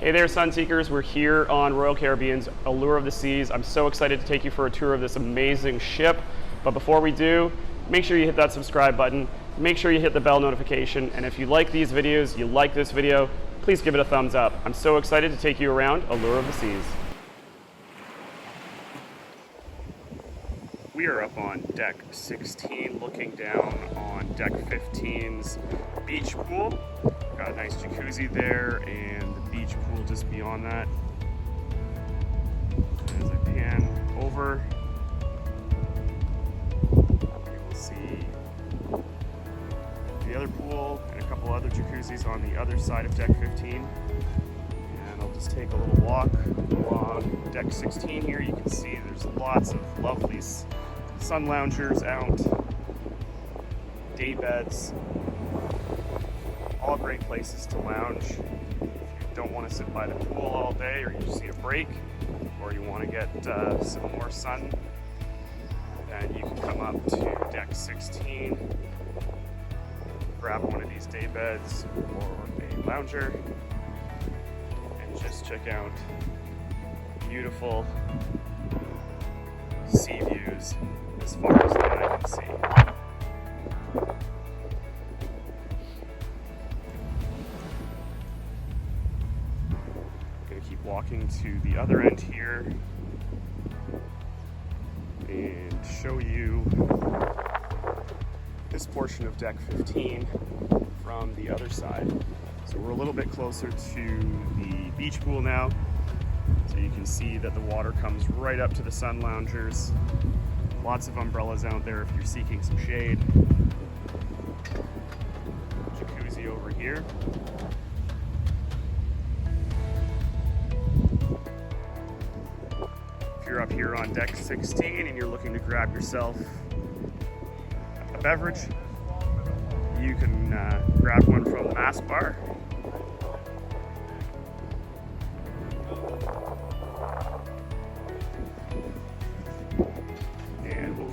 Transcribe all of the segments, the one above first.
Hey there, Sunseekers. We're here on Royal Caribbean's Allure of the Seas. I'm so excited to take you for a tour of this amazing ship. But before we do, make sure you hit that subscribe button. Make sure you hit the bell notification. And if you like these videos, you like this video, please give it a thumbs up. I'm so excited to take you around Allure of the Seas. We are up on deck 16, looking down on deck 15's beach pool. Got a nice jacuzzi there and the beach pool just beyond that. As I pan over, you will see the other pool and a couple other jacuzzis on the other side of deck 15. And I'll just take a little walk along deck 16 here. You can see there's lots of lovely sun loungers out, day beds, all great places to lounge. If you don't want to sit by the pool all day, or you just need a break, or you want to get some more sun, then you can come up to deck 16, grab one of these day beds or a lounger, and just check out beautiful sea views as far as the eye can see. Gonna keep walking to the other end here and show you this portion of deck 15 from the other side. So we're a little bit closer to the beach pool now. So you can see that the water comes right up to the sun loungers. Lots of umbrellas out there if you're seeking some shade. Jacuzzi over here. If you're up here on deck 16 and you're looking to grab yourself a beverage, you can grab one from the Mass Bar.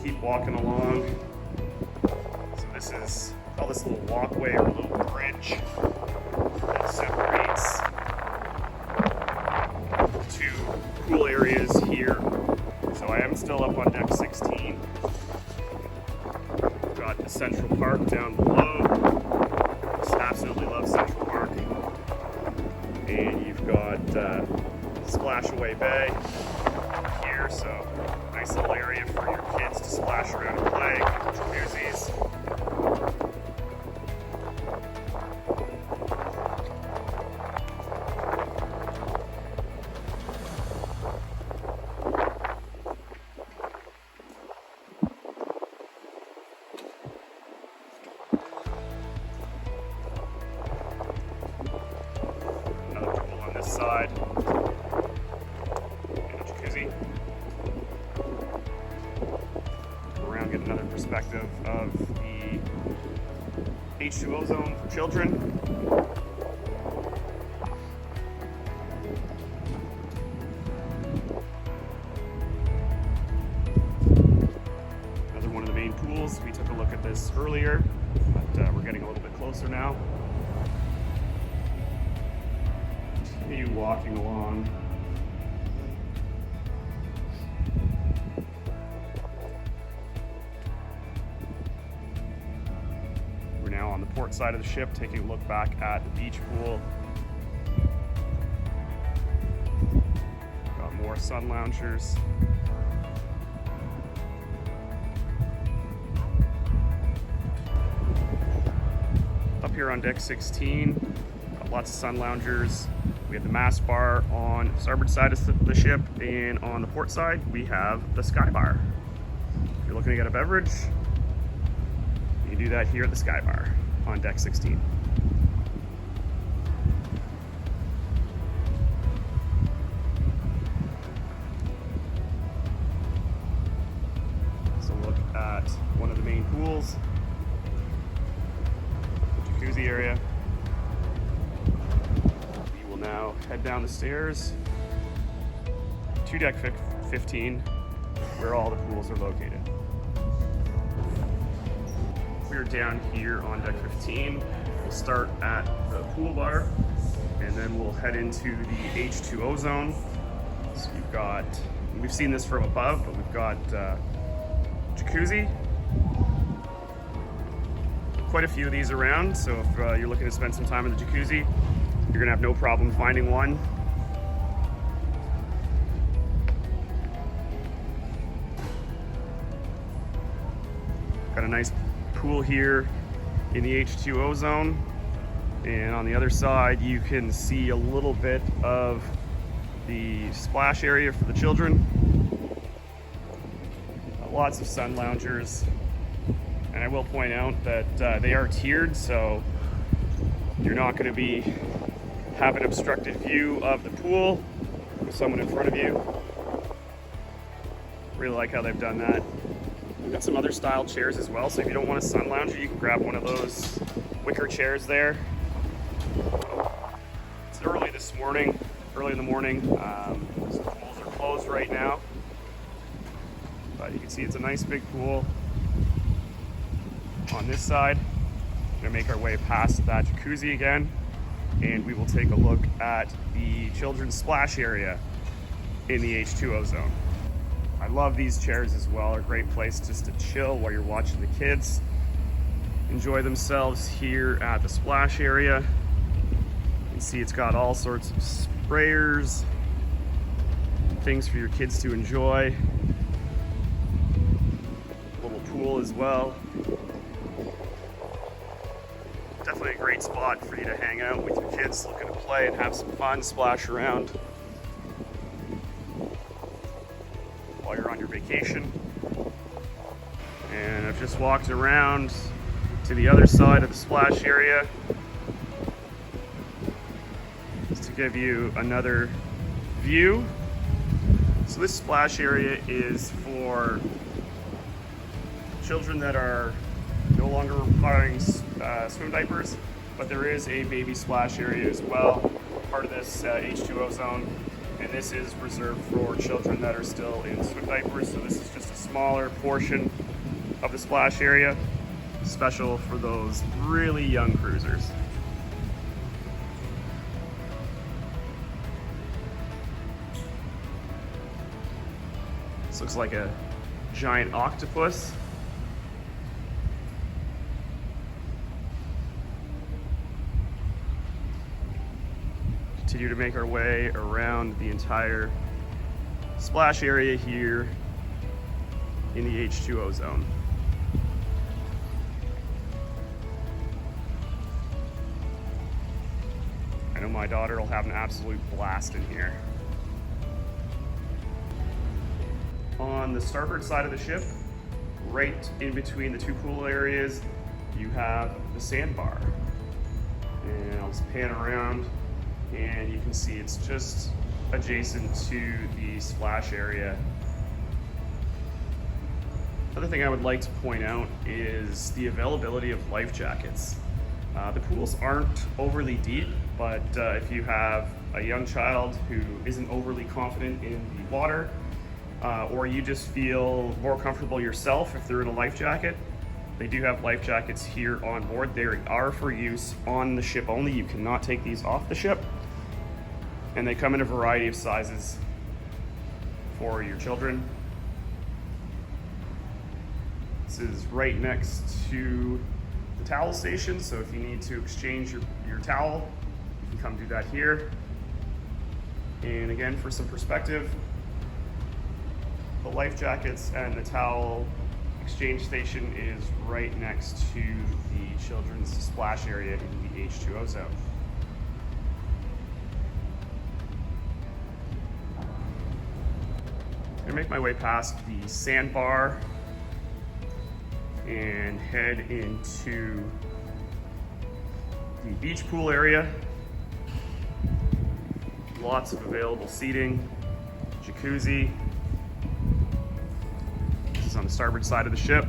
Keep walking along. So this is all this little walkway or little bridge that separates two pool areas here. So I am still up on deck 16. We've got the Central Park down below. Just absolutely love Central Park. And you've got Splashaway Bay here, so nice little area for your kids to splash around and play, jacuzzis. Another pool on this side. Get another perspective of the H20 Zone for children. Another one of the main pools. We took a look at this earlier, but we're getting a little bit closer now. Continue walking along. Now on the port side of the ship, taking a look back at the beach pool. Got more sun loungers. Up here on deck 16, got lots of sun loungers. We have the Mass Bar on the starboard side of the ship, and on the port side, we have the Sky Bar. If you're looking to get a beverage, you can do that here at the Sky Bar on deck 16. So look at one of the main pools, the jacuzzi area. We will now head down the stairs to deck 15, where all the pools are located. We're down here on deck 15. We'll start at the pool bar. and then we'll head into the H2O zone. So you've got, we've seen this from above, but we've got jacuzzi. Quite a few of these around, so if you're looking to spend some time in the jacuzzi, you're gonna have no problem finding one. Got a nice pool here in the H2O zone, and on the other side you can see a little bit of the splash area for the children. Lots of sun loungers, and I will point out that they are tiered, so you're not going to be have an obstructed view of the pool with someone in front of you. Really like how they've done that. We've got some other style chairs as well, so if you don't want a sun lounger, you can grab one of those wicker chairs there. It's early this morning, early in the morning. So the pools are closed right now, but you can see it's a nice big pool on this side. We're gonna make our way past that jacuzzi again, and we will take a look at the children's splash area in the H2O zone. I love these chairs as well. They're a great place just to chill while you're watching the kids enjoy themselves here at the splash area. You can see it's got all sorts of sprayers, things for your kids to enjoy. Little pool as well. Definitely a great spot for you to hang out with your kids looking to play and have some fun, splash around while you're on your vacation. And I've just walked around to the other side of the splash area just to give you another view. So this splash area is for children that are no longer requiring swim diapers, but there is a baby splash area as well, part of this H2O zone. And this is reserved for children that are still in swim diapers, so this is just a smaller portion of the splash area, special for those really young cruisers. This looks like a giant octopus. Continue to make our way around the entire splash area here in the H2O zone. I know my daughter will have an absolute blast in here. On the starboard side of the ship, right in between the two pool areas, you have the sandbar. And I'll just pan around, and you can see it's just adjacent to the splash area. Another thing I would like to point out is the availability of life jackets. The pools aren't overly deep, but if you have a young child who isn't overly confident in the water, or you just feel more comfortable yourself if they're in a life jacket, they do have life jackets here on board. They are for use on the ship only. You cannot take these off the ship. And they come in a variety of sizes for your children. This is right next to the towel station, so if you need to exchange your towel, you can come do that here. And again, for some perspective, the life jackets and the towel exchange station is right next to the children's splash area in the H2O zone. I'm gonna make my way past the sandbar and head into the beach pool area. Lots of available seating, jacuzzi. This is on the starboard side of the ship.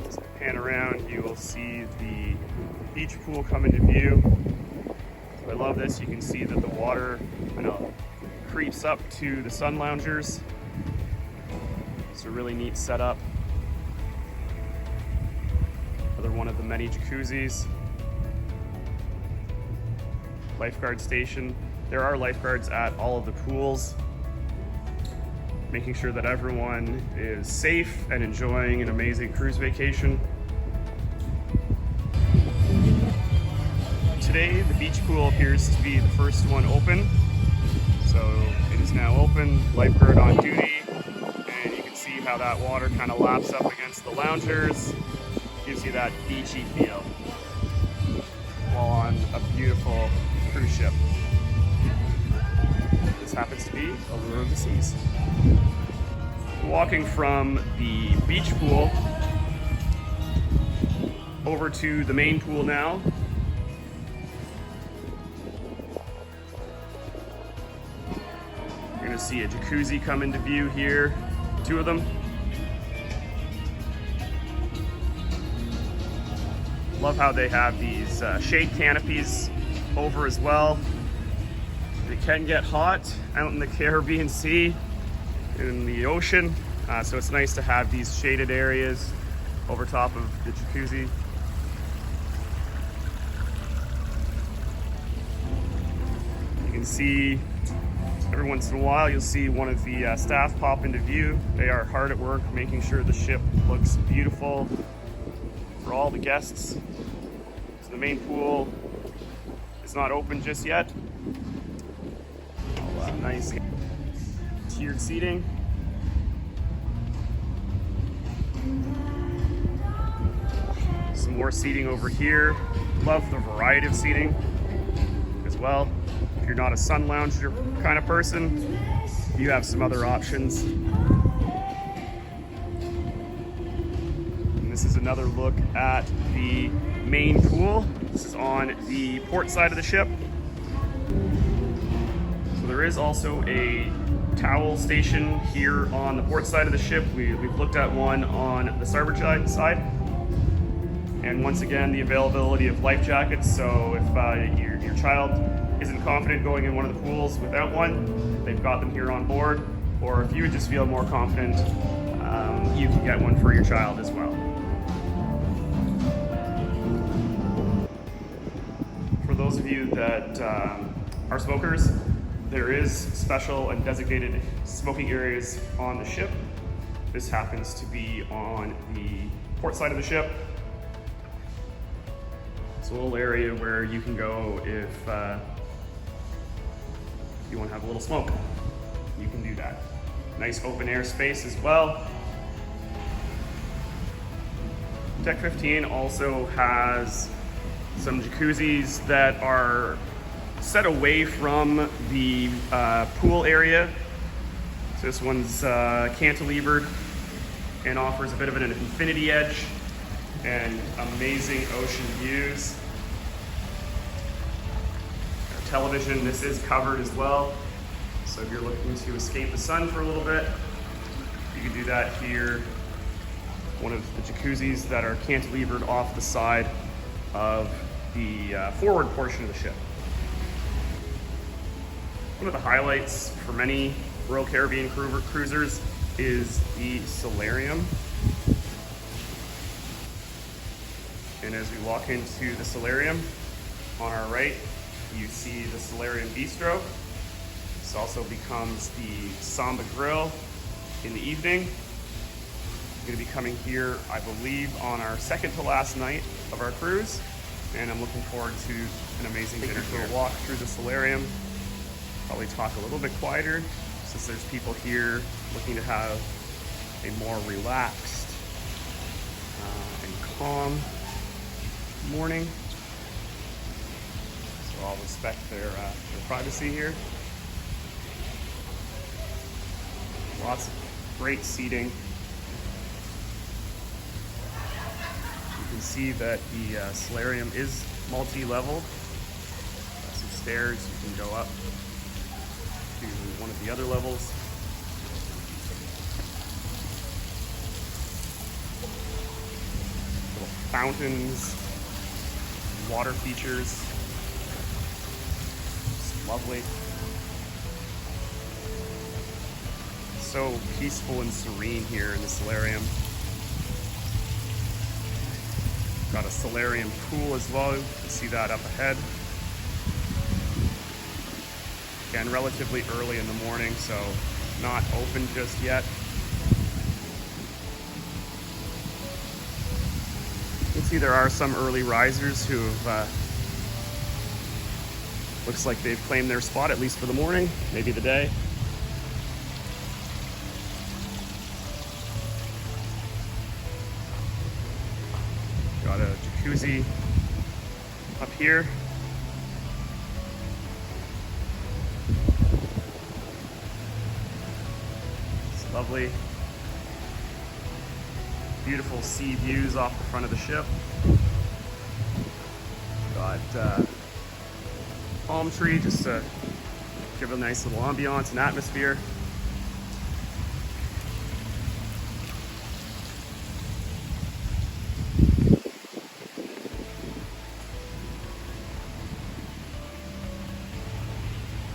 As I pan around, you will see the beach pool come into view. So I love this. You can see that the water creeps up to the sun loungers. It's It's a really neat setup. Another one of the many jacuzzis. Lifeguard station. There are lifeguards at all of the pools, making sure that everyone is safe and enjoying an amazing cruise vacation. Today, the beach pool appears to be the first one open. So it is now open, lifeguard on duty, and you can see how that water kind of laps up against the loungers. Gives you that beachy feel while on a beautiful cruise ship. This happens to be Allure of the Seas. Walking from the beach pool over to the main pool now. You're gonna see a jacuzzi come into view here, 2 of them. Love how they have these shade canopies over as well. It can get hot out in the Caribbean Sea, in the ocean, so it's nice to have these shaded areas over top of the jacuzzi. You can see every once in a while you'll see one of the staff pop into view. They are hard at work making sure the ship looks beautiful for all the guests. So the main pool is not open just yet. Nice tiered seating. Some more seating over here. Love the variety of seating as well. If you're not a sun lounger kind of person, you have some other options. And this is another look at the main pool. This is on the port side of the ship. So there is also a towel station here on the port side of the ship. We've looked at one on the starboard side. And once again, the availability of life jackets. So if your child isn't confident going in one of the pools without one, they've got them here on board. Or if you would just feel more confident, you can get one for your child as well. For those of you that are smokers, there is special and designated smoking areas on the ship. This happens to be on the port side of the ship. It's a little area where you can go if you want to have a little smoke. You can do that. Nice open air space as well. Deck 15 also has some jacuzzis that are set away from the pool area. So this one's cantilevered and offers a bit of an infinity edge and amazing ocean views. Our television, this is covered as well. So if you're looking to escape the sun for a little bit, you can do that here. One of the jacuzzis that are cantilevered off the side of the forward portion of the ship. One of the highlights for many Royal Caribbean cruisers is the Solarium. And as we walk into the Solarium, on our right, you see the Solarium Bistro. This also becomes the Samba Grille in the evening. We're going to be coming here, I believe, on our second to last night of our cruise. And I'm looking forward to an amazing dinner. We'll walk through the Solarium. Probably talk a little bit quieter since there's people here looking to have a more relaxed and calm morning. So I'll respect their privacy here. Lots of great seating. You can see that the Solarium is multi-level. Some stairs, you can go up to one of the other levels. Little fountains, water features. It's lovely. So peaceful and serene here in the solarium. Got a solarium pool as well. You can see that up ahead. Again, relatively early in the morning, so not open just yet. You can see there are some early risers who have, looks like they've claimed their spot, at least for the morning, maybe the day. Got a jacuzzi up here. It's lovely. Beautiful sea views off the front of the ship. Got palm tree just to give a nice little ambiance and atmosphere.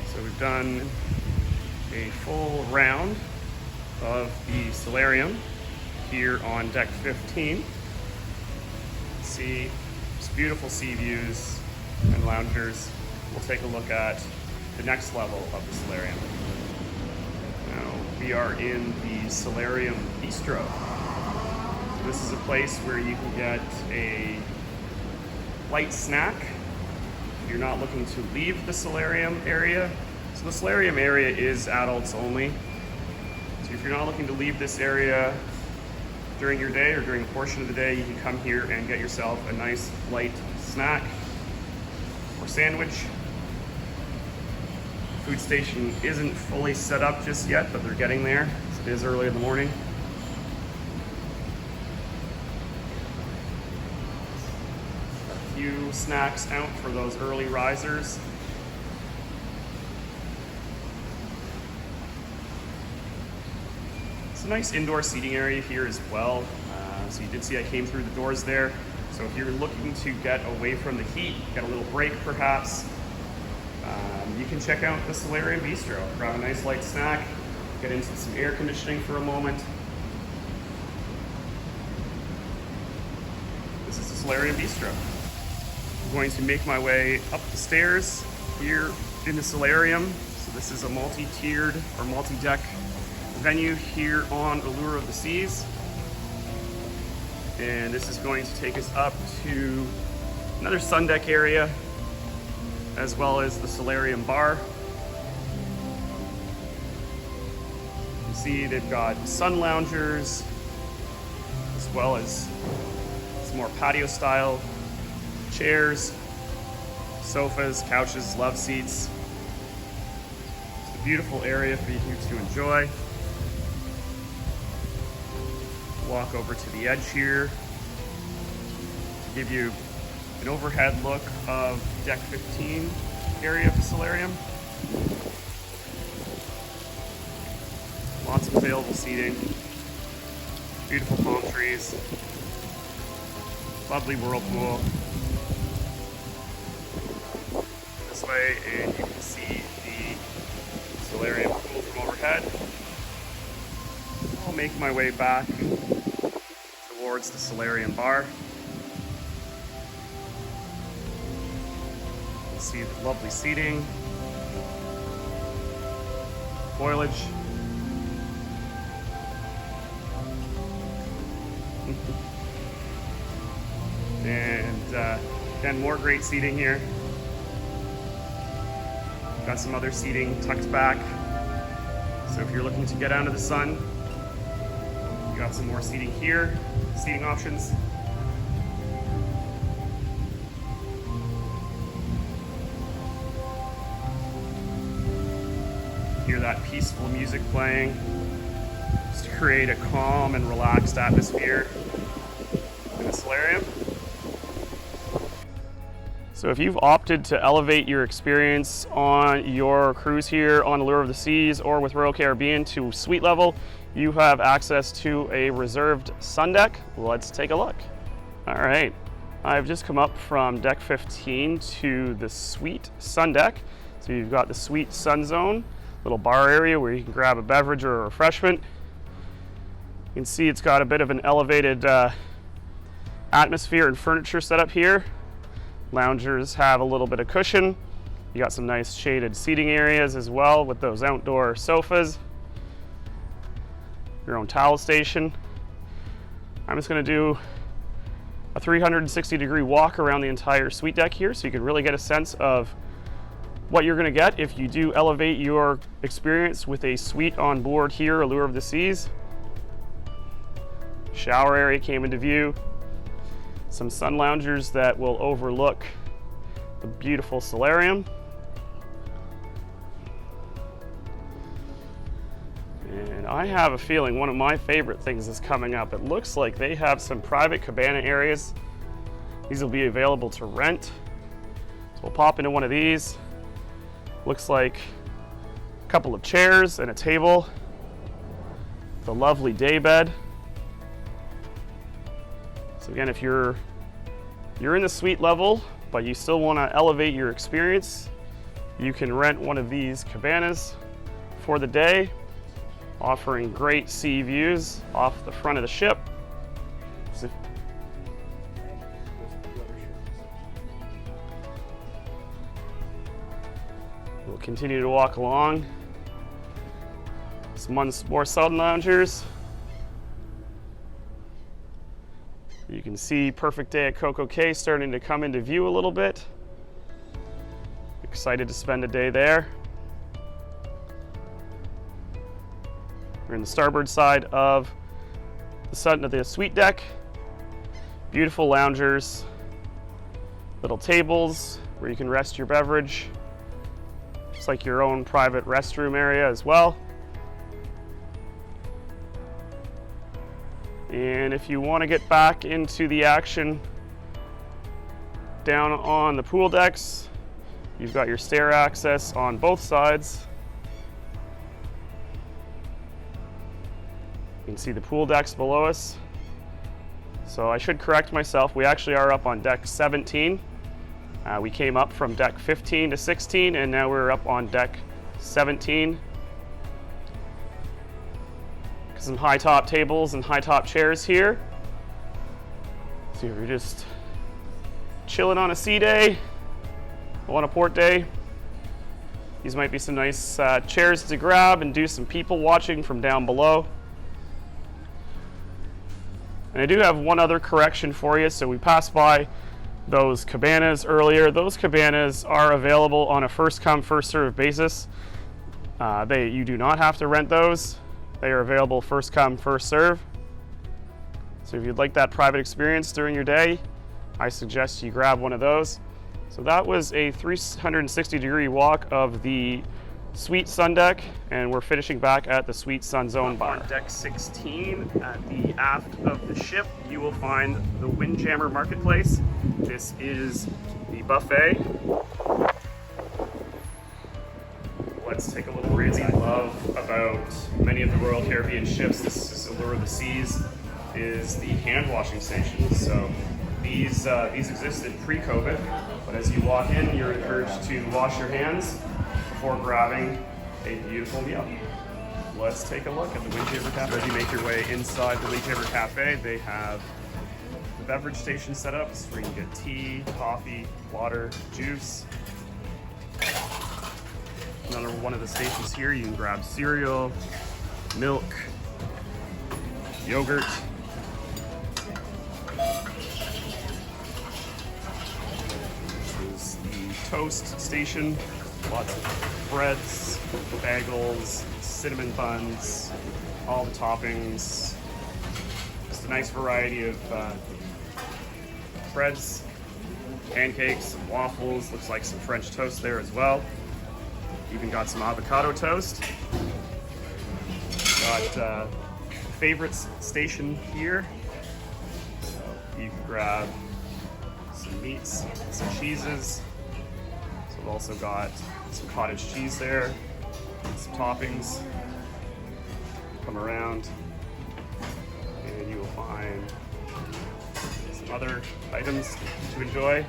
So we've done a full round of the solarium here on deck 15. See just beautiful sea views and loungers. We'll take a look at the next level of the solarium. Now we are in the Solarium Bistro. So this is a place where you can get a light snack if you're not looking to leave the solarium area. So the solarium area is adults only. So if you're not looking to leave this area during your day or during a portion of the day, you can come here and get yourself a nice light snack or sandwich. Food station isn't fully set up just yet, but they're getting there. It is early in the morning. A few snacks out for those early risers. It's a nice indoor seating area here as well. So you did see I came through the doors there. So if you're looking to get away from the heat, get a little break perhaps, you can check out the Solarium Bistro. Grab a nice light snack, get into some air conditioning for a moment. This is the Solarium Bistro. I'm going to make my way up the stairs here in the solarium. So this is a multi-tiered or multi-deck venue here on Allure of the Seas. And this is going to take us up to another sun deck area, as well as the Solarium Bar. You can see they've got sun loungers, as well as some more patio style chairs, sofas, couches, love seats. It's a beautiful area for you to enjoy. Walk over to the edge here to give you an overhead look of deck 15 area of the solarium. Lots of available seating, beautiful palm trees, lovely whirlpool. This way, and you can see the solarium pool from overhead. I'll make my way back towards the Solarium Bar. See the lovely seating, foliage. And again, more great seating here. Got some other seating tucked back. So if you're looking to get out of the sun, you got some more seating here, seating options. Hear that peaceful music playing, just to create a calm and relaxed atmosphere in the solarium. So if you've opted to elevate your experience on your cruise here on Allure of the Seas or with Royal Caribbean to suite level, you have access to a reserved sun deck. Let's take a look. All right, I've just come up from deck 15 to the suite sun deck. So you've got the suite sun zone. little bar area where you can grab a beverage or a refreshment. You can see it's got a bit of an elevated atmosphere and furniture set up here. Loungers have a little bit of cushion. You got some nice shaded seating areas as well with those outdoor sofas. Your own towel station. I'm just going to do a 360-degree walk around the entire suite deck here so you can really get a sense of what you're going to get if you do elevate your experience with a suite on board here, Allure of the Seas. Shower area came into view. Some sun loungers that will overlook the beautiful solarium. And I have a feeling one of my favorite things is coming up. It looks like they have some private cabana areas. These will be available to rent. So we'll pop into one of these. Looks like a couple of chairs and a table. The lovely day bed. So again, if you're in the suite level, but you still want to elevate your experience, you can rent one of these cabanas for the day, offering great sea views off the front of the ship. We'll continue to walk along. Some more sun loungers. You can see perfect day at Coco Cay starting to come into view a little bit. Excited to spend a day there. We're in the starboard side of the suite deck. Beautiful loungers, little tables where you can rest your beverage. It's like your own private restroom area as well. And if you want to get back into the action down on the pool decks, you've got your stair access on both sides. You can see the pool decks below us. So I should correct myself, we actually are up on deck 17. We came up from deck 15 to 16 and now we're up on deck 17. Some high top tables and high top chairs here. So if you're just chilling on a sea day, on a port day, these might be some nice chairs to grab and do some people watching from down below. And I do have one other correction for you. So we passed by those cabanas earlier. Those cabanas are available on a first come, first served basis. You do not have to rent those. They are available first come, first serve. So if you'd like that private experience during your day, I suggest you grab one of those. So that was a 360-degree walk of the Suite Sun Deck, and we're finishing back at the Suite Sun Zone Bar. On deck 16, at the aft of the ship, you will find the Windjammer Marketplace. This is the buffet. Let's take a little break. What I love about many of the Royal Caribbean ships, this is Allure of the Seas, is the hand washing stations. So these existed pre-COVID, but as you walk in, you're encouraged to wash your hands before grabbing a beautiful meal. Let's take a look at the Windjammer Cafe. So as you make your way inside the Windjammer Cafe, they have the beverage station set up where you can get tea, coffee, water, juice. Another one of the stations here, you can grab cereal, milk, yogurt. This is the toast station. Lots of breads, bagels, cinnamon buns, all the toppings. Just a nice variety of breads, pancakes, some waffles. Looks like some French toast there as well. Even got some avocado toast. Got favorites station here. So you can grab some meats, some cheeses. So we've also got some cottage cheese there, some toppings. Come around and you will find some other items to enjoy.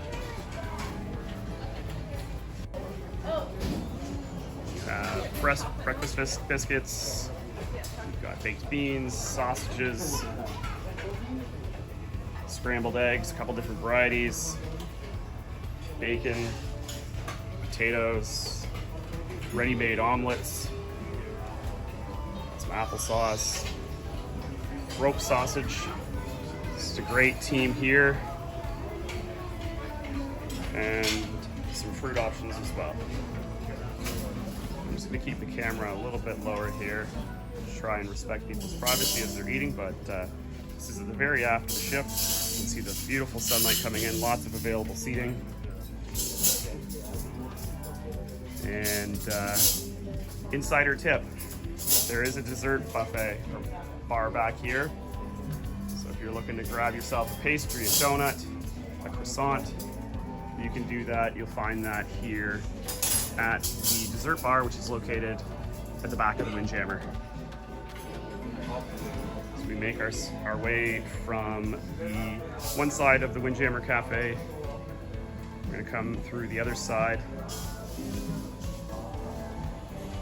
You have breakfast biscuits. We've got baked beans, sausages, scrambled eggs, a couple different varieties, bacon, potatoes, ready-made omelets, some applesauce, rope sausage. It's a great team here, and some fruit options as well. I'm just going to keep the camera a little bit lower here, try and respect people's privacy as they're eating, but this is at the very aft of the ship. You can see the beautiful sunlight coming in, lots of available seating. And insider tip, there is a dessert buffet or bar back here. So if you're looking to grab yourself a pastry, a donut, a croissant, you can do that. You'll find that here at the dessert bar, which is located at the back of the Windjammer. So we make our way from the one side of the Windjammer Cafe. We're going to come through the other side.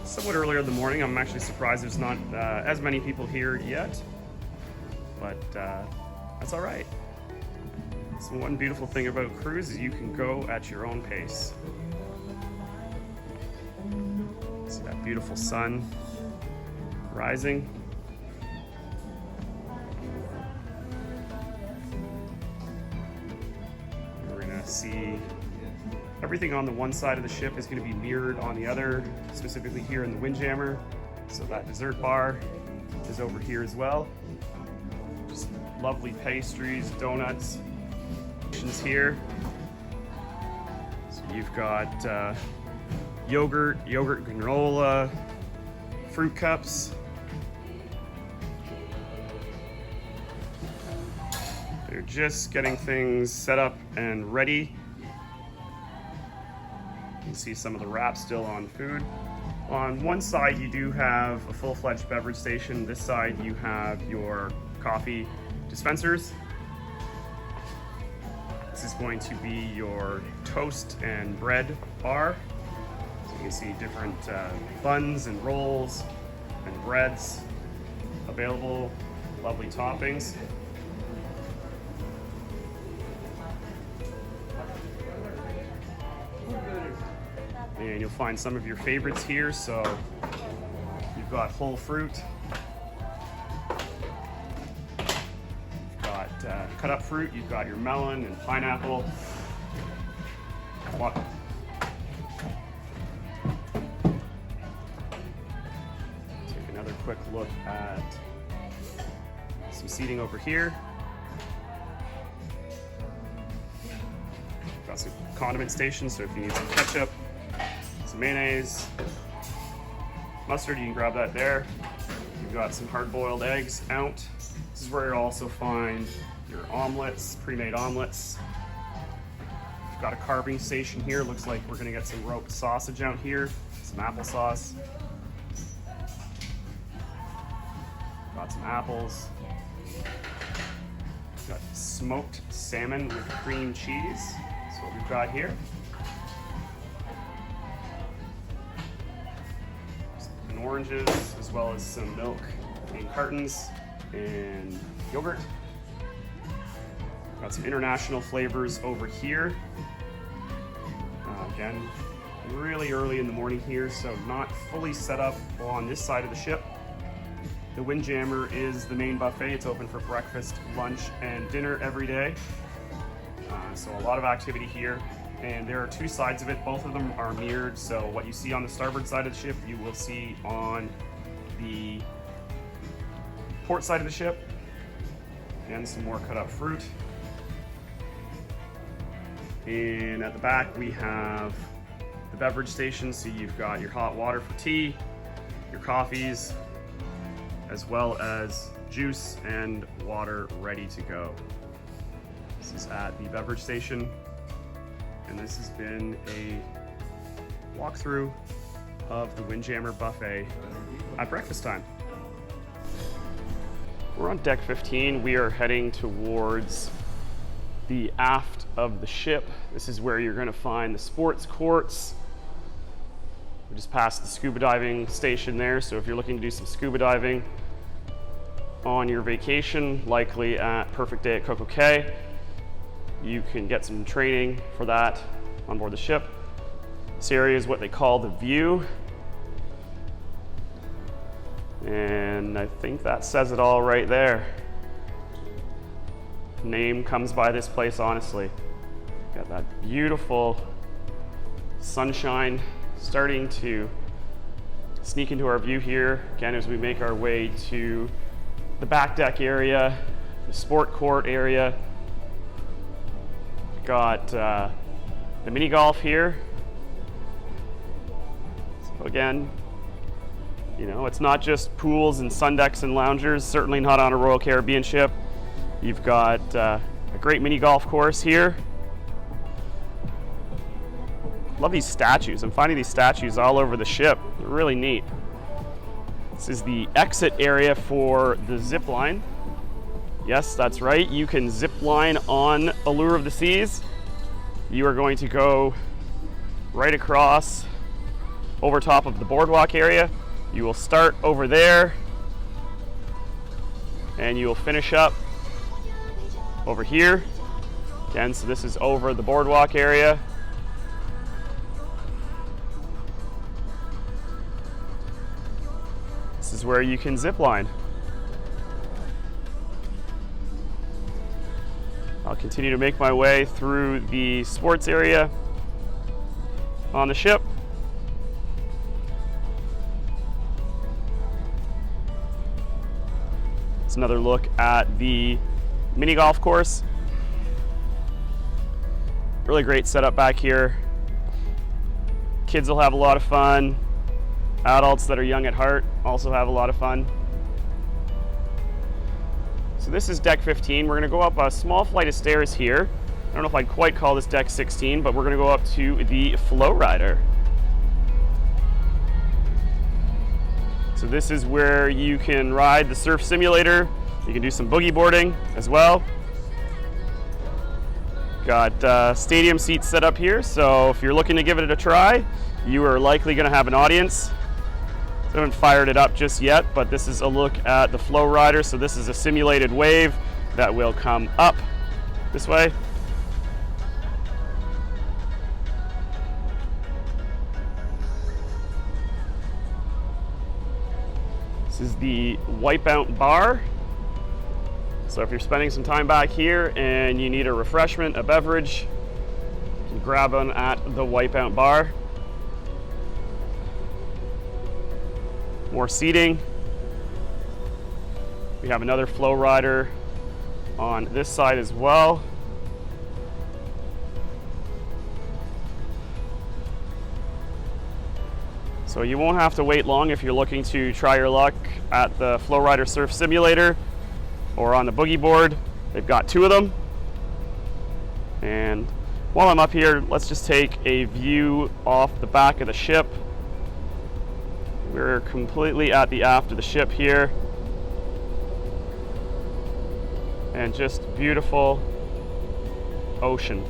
Somewhat earlier in the morning. I'm actually surprised there's not as many people here yet, but that's all right. So one beautiful thing about cruise is you can go at your own pace. See that beautiful sun rising. We're gonna see everything on the one side of the ship is going to be mirrored on the other, specifically here in the Windjammer. So that dessert bar is over here as well. Just lovely pastries, donuts, here. So you've got yogurt granola, fruit cups. They're just getting things set up and ready. You can see some of the wraps still on food. On one side you do have a full-fledged beverage station. This side you have your coffee dispensers. This is going to be your toast and bread bar. So you can see different buns and rolls and breads available, lovely toppings. And you'll find some of your favorites here. So you've got whole fruit, you've got cut up fruit, you've got your melon and pineapple. Take another quick look at some seating over here. Got some condiment stations, so if you need some ketchup, some mayonnaise, mustard, you can grab that there. You've got some hard-boiled eggs out. This is where you'll also find your omelets, pre-made omelets. We've got a carving station here. Looks like we're gonna get some roped sausage out here, some applesauce. Got some apples. We've got smoked salmon with cream cheese. That's what we've got here. And oranges, as well as some milk in cartons and yogurt. Got some international flavors over here. Again, really early in the morning here, so not fully set up on this side of the ship. The Windjammer is the main buffet. It's open for breakfast, lunch, and dinner every day. So a lot of activity here. And there are two sides of it. Both of them are mirrored. So what you see on the starboard side of the ship, you will see on the port side of the ship. And some more cut up fruit. And at the back, we have the beverage station. So you've got your hot water for tea, your coffees, as well as juice and water ready to go. This is at the beverage station. And this has been a walkthrough of the Windjammer buffet at breakfast time. We're on deck 15. We are heading towards the aft of the ship. This is where you're going to find the sports courts, We just passed the scuba diving station there, so if you're looking to do some scuba diving on your vacation, likely at Perfect Day at Coco Cay, you can get some training for that on board the ship. This area is what they call the View. And I think that says it all right there. Name comes by this place, honestly. Got that beautiful sunshine starting to sneak into our view here, again, as we make our way to the back deck area, the sport court area. Got the mini golf here. So again, you know, it's not just pools and sun decks and loungers, certainly not on a Royal Caribbean ship. You've got a great mini golf course here. Love these statues. I'm finding these statues all over the ship. They're really neat. This is the exit area for the zip line. Yes, that's right. You can zip line on Allure of the Seas. You are going to go right across over top of the boardwalk area. You will start over there and you will finish up over here. Again, so this is over the boardwalk area. This is where you can zip line. I'll continue to make my way through the sports area on the ship. It's another look at the mini golf course. Really great setup back here. Kids will have a lot of fun. Adults that are young at heart also have a lot of fun. So this is deck 15. We're going to go up a small flight of stairs here. I don't know if I'd quite call this deck 16, but we're going to go up to the FlowRider. So this is where you can ride the surf simulator. You can do some boogie boarding as well. Got stadium seats set up here, so if you're looking to give it a try, you are likely going to have an audience. I haven't fired it up just yet, but this is a look at the FlowRider. So this is a simulated wave that will come up this way. This is the Wipeout bar. So if you're spending some time back here and you need a refreshment, a beverage, you can grab one at the Wipeout bar. More seating. We have another FlowRider on this side as well. So you won't have to wait long if you're looking to try your luck at the FlowRider Surf Simulator or on the boogie board. They've got two of them. And while I'm up here, let's just take a view off the back of the ship. We're completely at the aft of the ship here. And just beautiful ocean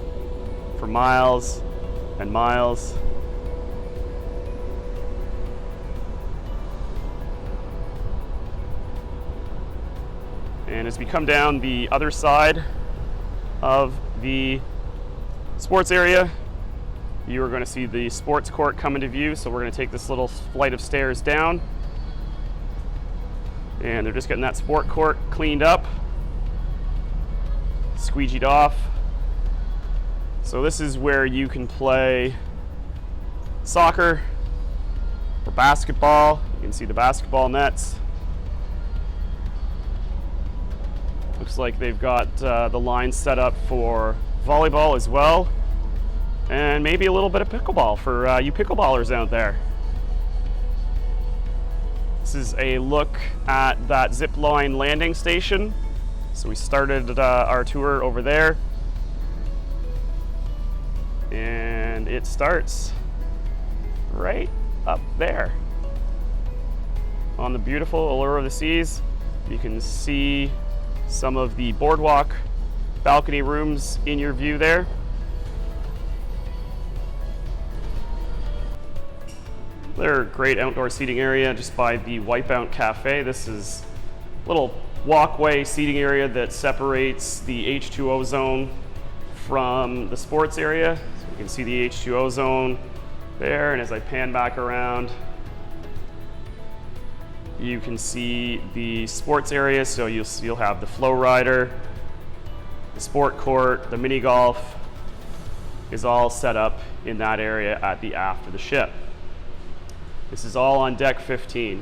for miles and miles. And as we come down the other side of the sports area, you are going to see the sports court come into view. So we're going to take this little flight of stairs down. And they're just getting that sport court cleaned up, squeegeed off. So this is where you can play soccer or basketball. You can see the basketball nets. Looks like they've got the line set up for volleyball as well. And maybe a little bit of pickleball for you pickleballers out there. This is a look at that zip line landing station. So we started our tour over there. And it starts right up there on the beautiful Allure of the Seas. You can see some of the boardwalk balcony rooms in your view there. Another great outdoor seating area just by the Wipeout Cafe. This is a little walkway seating area that separates the H2O zone from the sports area. So you can see the H2O zone there, and as I pan back around, you can see the sports area. So you'll have the FlowRider, the sport court, the mini golf is all set up in that area at the aft of the ship. This is all on deck 15.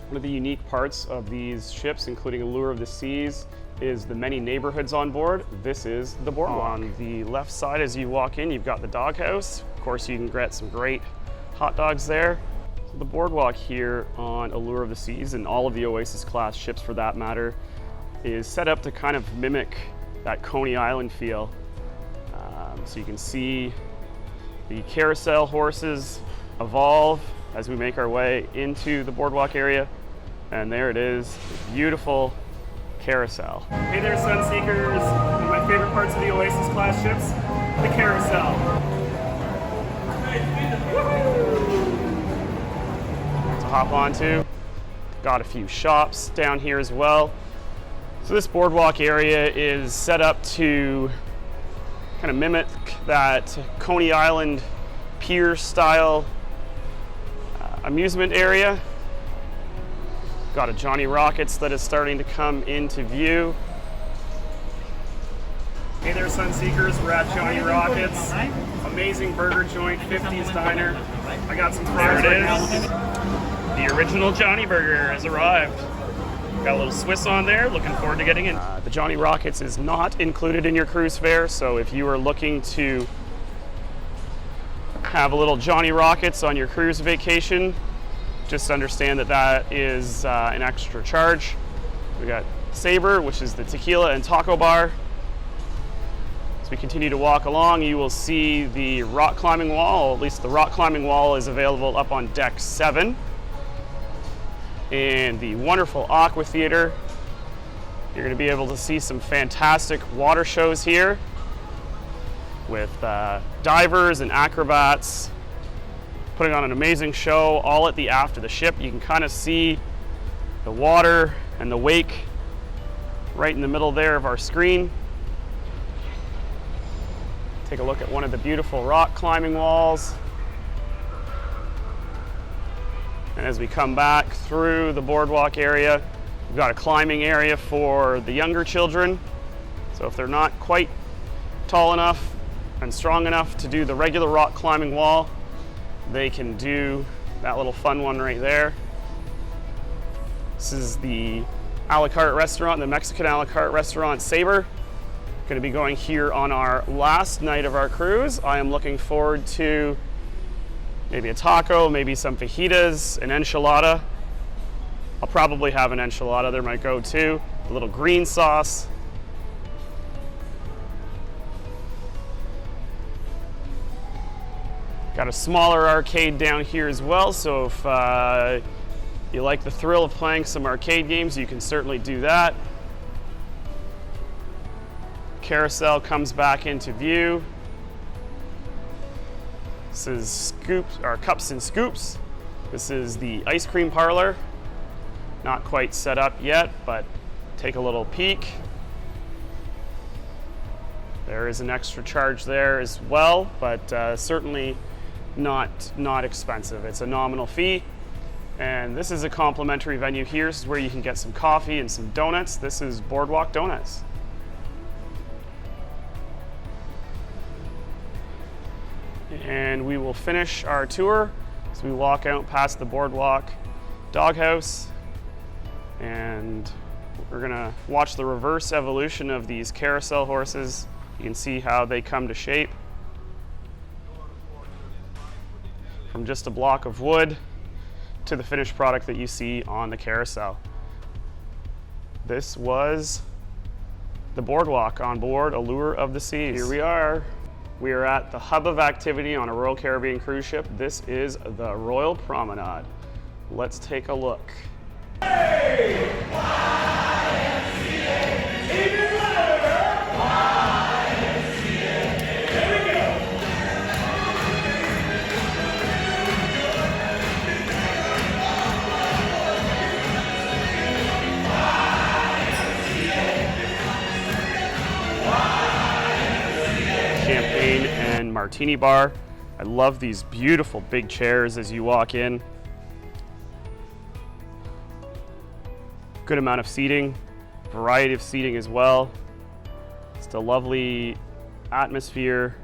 One of the unique parts of these ships, including Allure of the Seas, is the many neighborhoods on board. This is the Boardwalk. On the left side as you walk in, you've got the doghouse. Of course, you can get some great hot dogs there. So the Boardwalk here on Allure of the Seas, and all of the Oasis Class ships for that matter, is set up to kind of mimic that Coney Island feel. So you can see the Carousel horses evolve as we make our way into the Boardwalk area. And there it is, the beautiful Carousel. Hey there, Sunseekers. One of my favorite parts of the Oasis Class ships, the Carousel. To hop onto. Got a few shops down here as well. So this Boardwalk area is set up to kind of mimic that Coney Island pier style amusement area. Got a Johnny Rockets that is starting to come into view. Hey there, Sunseekers, we're at Johnny Rockets. Amazing burger joint, 50s diner. I got some fries right now. The original Johnny Burger has arrived. Got a little Swiss on there, looking forward to getting in. The Johnny Rockets is not included in your cruise fare, so if you are looking to have a little Johnny Rockets on your cruise vacation, just understand that that is an extra charge. We got Sabor, which is the tequila and taco bar. As we continue to walk along, you will see the rock climbing wall. At least the rock climbing wall is available up on deck 7. And the wonderful Aqua Theater. You're going to be able to see some fantastic water shows here with divers and acrobats putting on an amazing show all at the aft of the ship. You can kind of see the water and the wake right in the middle there of our screen. Take a look at one of the beautiful rock climbing walls. And as we come back through the Boardwalk area, we've got a climbing area for the younger children. So if they're not quite tall enough and strong enough to do the regular rock climbing wall, they can do that little fun one right there. This is the a la carte restaurant, the Mexican a la carte restaurant Sabor. Going to be going here on our last night of our cruise. I am looking forward to maybe a taco, maybe some fajitas, an enchilada. I'll probably have an enchilada, they're my go-to. A little green sauce. Got a smaller arcade down here as well, so if you like the thrill of playing some arcade games, you can certainly do that. Carousel comes back into view. This is scoops, or cups and scoops. This is the ice cream parlor. Not quite set up yet, but take a little peek. There is an extra charge there as well, but certainly not expensive. It's a nominal fee. And this is a complimentary venue here. This is where you can get some coffee and some donuts. This is Boardwalk Donuts. And we will finish our tour as we walk out past the Boardwalk Doghouse. And we're gonna watch the reverse evolution of these carousel horses. You can see how they come to shape. From just a block of wood to the finished product that you see on the carousel. This was the Boardwalk on board Allure of the Seas. Here we are. We are at the hub of activity on a Royal Caribbean cruise ship. This is the Royal Promenade. Let's take a look. and Martini bar. I love these beautiful big chairs as you walk in. Good amount of seating, variety of seating as well. Just a lovely atmosphere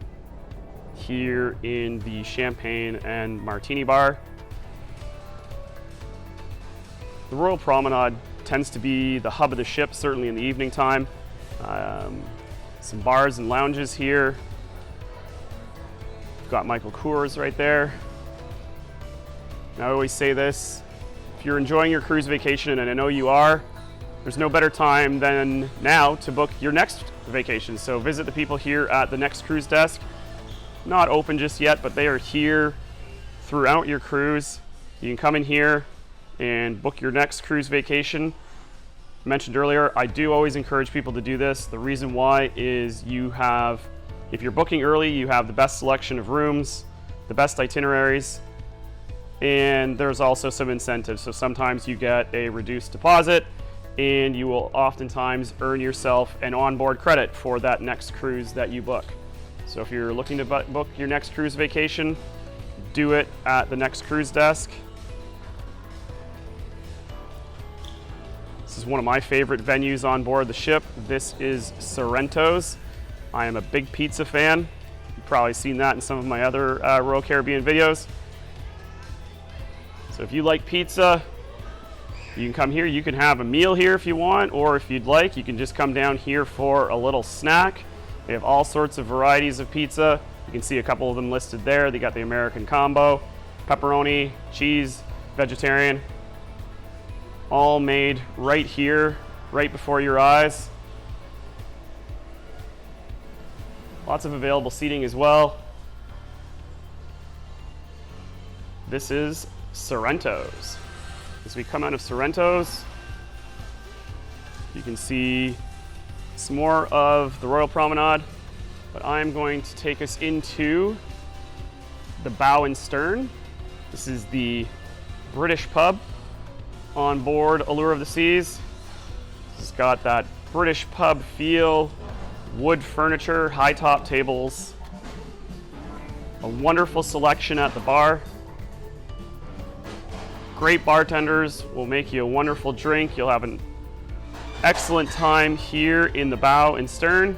here in the Champagne and Martini bar. The Royal Promenade tends to be the hub of the ship, certainly in the evening time. Some bars and lounges here. We've got Michael Kors right there. And I always say this, if you're enjoying your cruise vacation, and I know you are, there's no better time than now to book your next vacation. So visit the people here at the Next Cruise Desk. Not open just yet, but they are here throughout your cruise. You can come in here and book your next cruise vacation. I mentioned earlier, I do always encourage people to do this. The reason why is if you're booking early, you have the best selection of rooms, the best itineraries, and there's also some incentives. So sometimes you get a reduced deposit, and you will oftentimes earn yourself an onboard credit for that next cruise that you book. So if you're looking to book your next cruise vacation, do it at the Next Cruise Desk. This is one of my favorite venues on board the ship. This is Sorrento's. I am a big pizza fan. You've probably seen that in some of my other Royal Caribbean videos. So if you like pizza, you can come here. You can have a meal here if you want, or if you'd like, you can just come down here for a little snack. They have all sorts of varieties of pizza. You can see a couple of them listed there. They got the American combo, pepperoni, cheese, vegetarian. All made right here, right before your eyes. Lots of available seating as well. This is Sorrento's. As we come out of Sorrento's, you can see some more of the Royal Promenade, but I'm going to take us into the bow and stern. This is the British pub on board Allure of the Seas. It's got that British pub feel, wood furniture, high top tables, a wonderful selection at the bar. Great bartenders will make you a wonderful drink. You'll have an excellent time here in the bow and stern.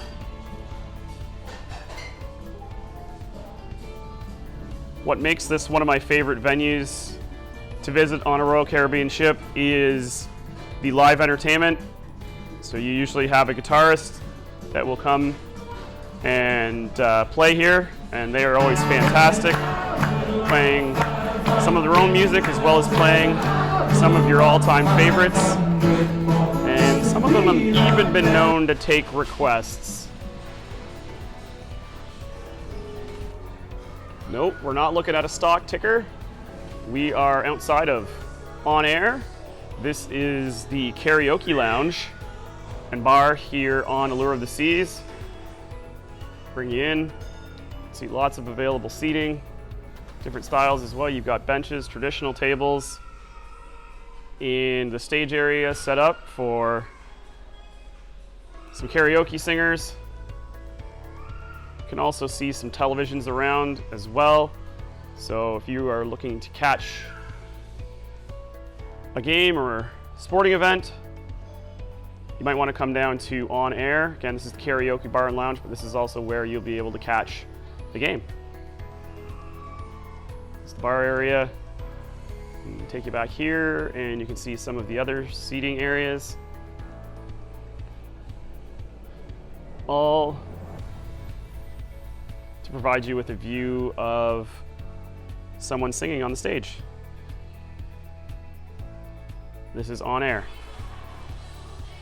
What makes this one of my favorite venues to visit on a Royal Caribbean ship is the live entertainment. So you usually have a guitarist that will come and play here, and they are always fantastic, playing some of their own music as well as playing some of your all-time favorites. And some of them have even been known to take requests. Nope, we're not looking at a stock ticker. We are outside of On Air. This is the karaoke lounge and bar here on Allure of the Seas. Bring you in, see lots of available seating, different styles as well. You've got benches, traditional tables, and the stage area set up for some karaoke singers. You can also see some televisions around as well. So if you are looking to catch a game or sporting event, you might want to come down to On Air. Again, this is the karaoke bar and lounge, but this is also where you'll be able to catch the game. It's the bar area. Take you back here, and you can see some of the other seating areas. All to provide you with a view of someone singing on the stage. This is On Air.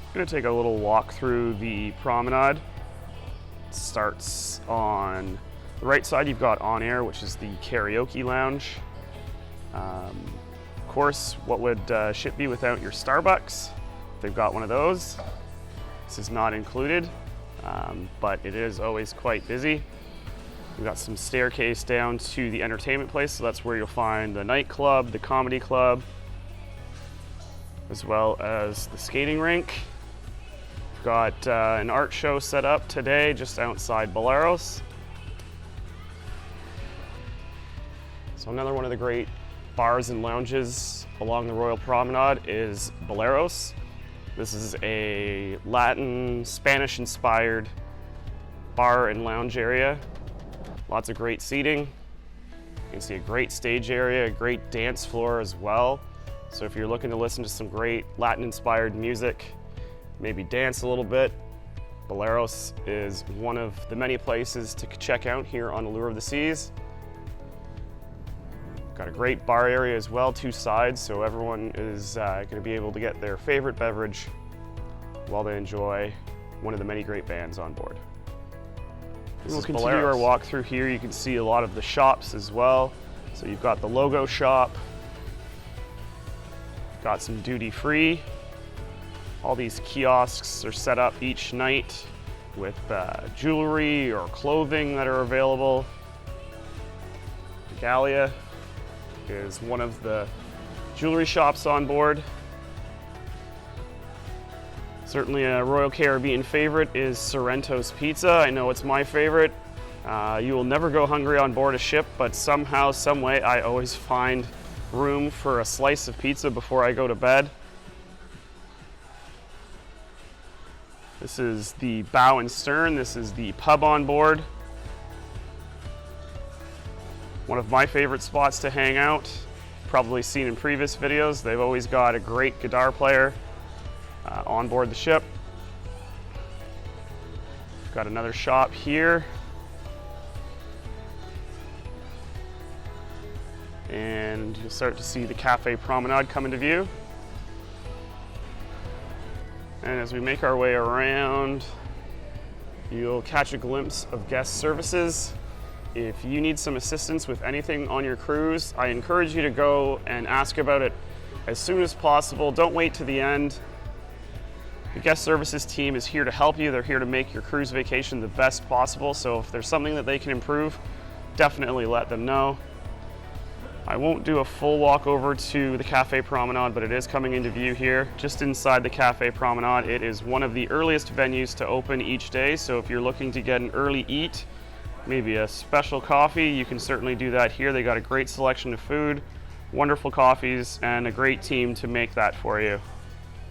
I'm going to take a little walk through the promenade. It starts on the right side. You've got On Air, which is the karaoke lounge. Of course, what would ship be without your Starbucks? They've got one of those. This is not included, but it is always quite busy. We've got some staircase down to the entertainment place, so that's where you'll find the nightclub, the comedy club, as well as the skating rink. We've got an art show set up today just outside Borleros. So another one of the great bars and lounges along the Royal Promenade is Borleros. This is a Latin, Spanish-inspired bar and lounge area. Lots of great seating. You can see a great stage area, a great dance floor as well. So if you're looking to listen to some great Latin-inspired music, maybe dance a little bit, Borleros is one of the many places to check out here on Allure of the Seas. Got a great bar area as well, 2 sides, so everyone is going to be able to get their favorite beverage while they enjoy one of the many great bands on board. We'll continue our walk through here. You can see a lot of the shops as well. So you've got the logo shop, got some duty free. All these kiosks are set up each night with jewelry or clothing that are available. Gallia is one of the jewelry shops on board. Certainly a Royal Caribbean favorite is Sorrento's Pizza. I know it's my favorite. You will never go hungry on board a ship, but somehow, some way, I always find room for a slice of pizza before I go to bed. This is the bow and stern. This is the pub on board. One of my favorite spots to hang out. Probably seen in previous videos. They've always got a great guitar player on board the ship. Got another shop here. And you'll start to see the Cafe Promenade come into view. And as we make our way around, you'll catch a glimpse of guest services. If you need some assistance with anything on your cruise, I encourage you to go and ask about it as soon as possible. Don't wait to the end. The guest services team is here to help you. They're here to make your cruise vacation the best possible. So if there's something that they can improve, definitely let them know. I won't do a full walk over to the Cafe Promenade, but it is coming into view here. Just inside the Cafe Promenade, it is one of the earliest venues to open each day. So if you're looking to get an early eat, maybe a special coffee, you can certainly do that here. They got a great selection of food, wonderful coffees, and a great team to make that for you.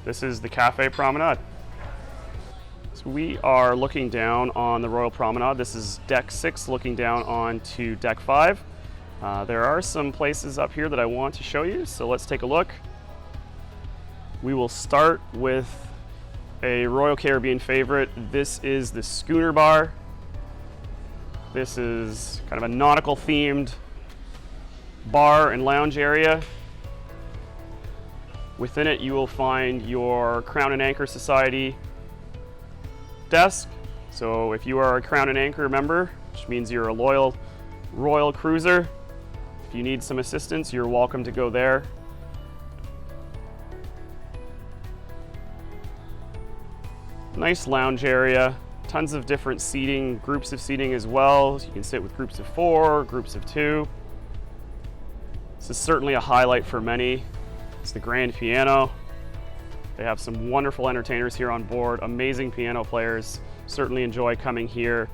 This is the Cafe Promenade. So we are looking down on the Royal Promenade. This is deck 6 looking down onto deck 5. There are some places up here that I want to show you, so let's take a look. We will start with a Royal Caribbean favorite. This is the Schooner Bar. This is kind of a nautical themed bar and lounge area. Within it you will find your Crown and Anchor Society desk. So if you are a Crown and Anchor member, which means you're a loyal Royal cruiser, if you need some assistance, you're welcome to go there. Nice lounge area, tons of different seating, groups of seating as well. So you can sit with groups of 4, groups of 2. This is certainly a highlight for many. It's the grand piano. They have some wonderful entertainers here on board, amazing piano players. Certainly enjoy coming here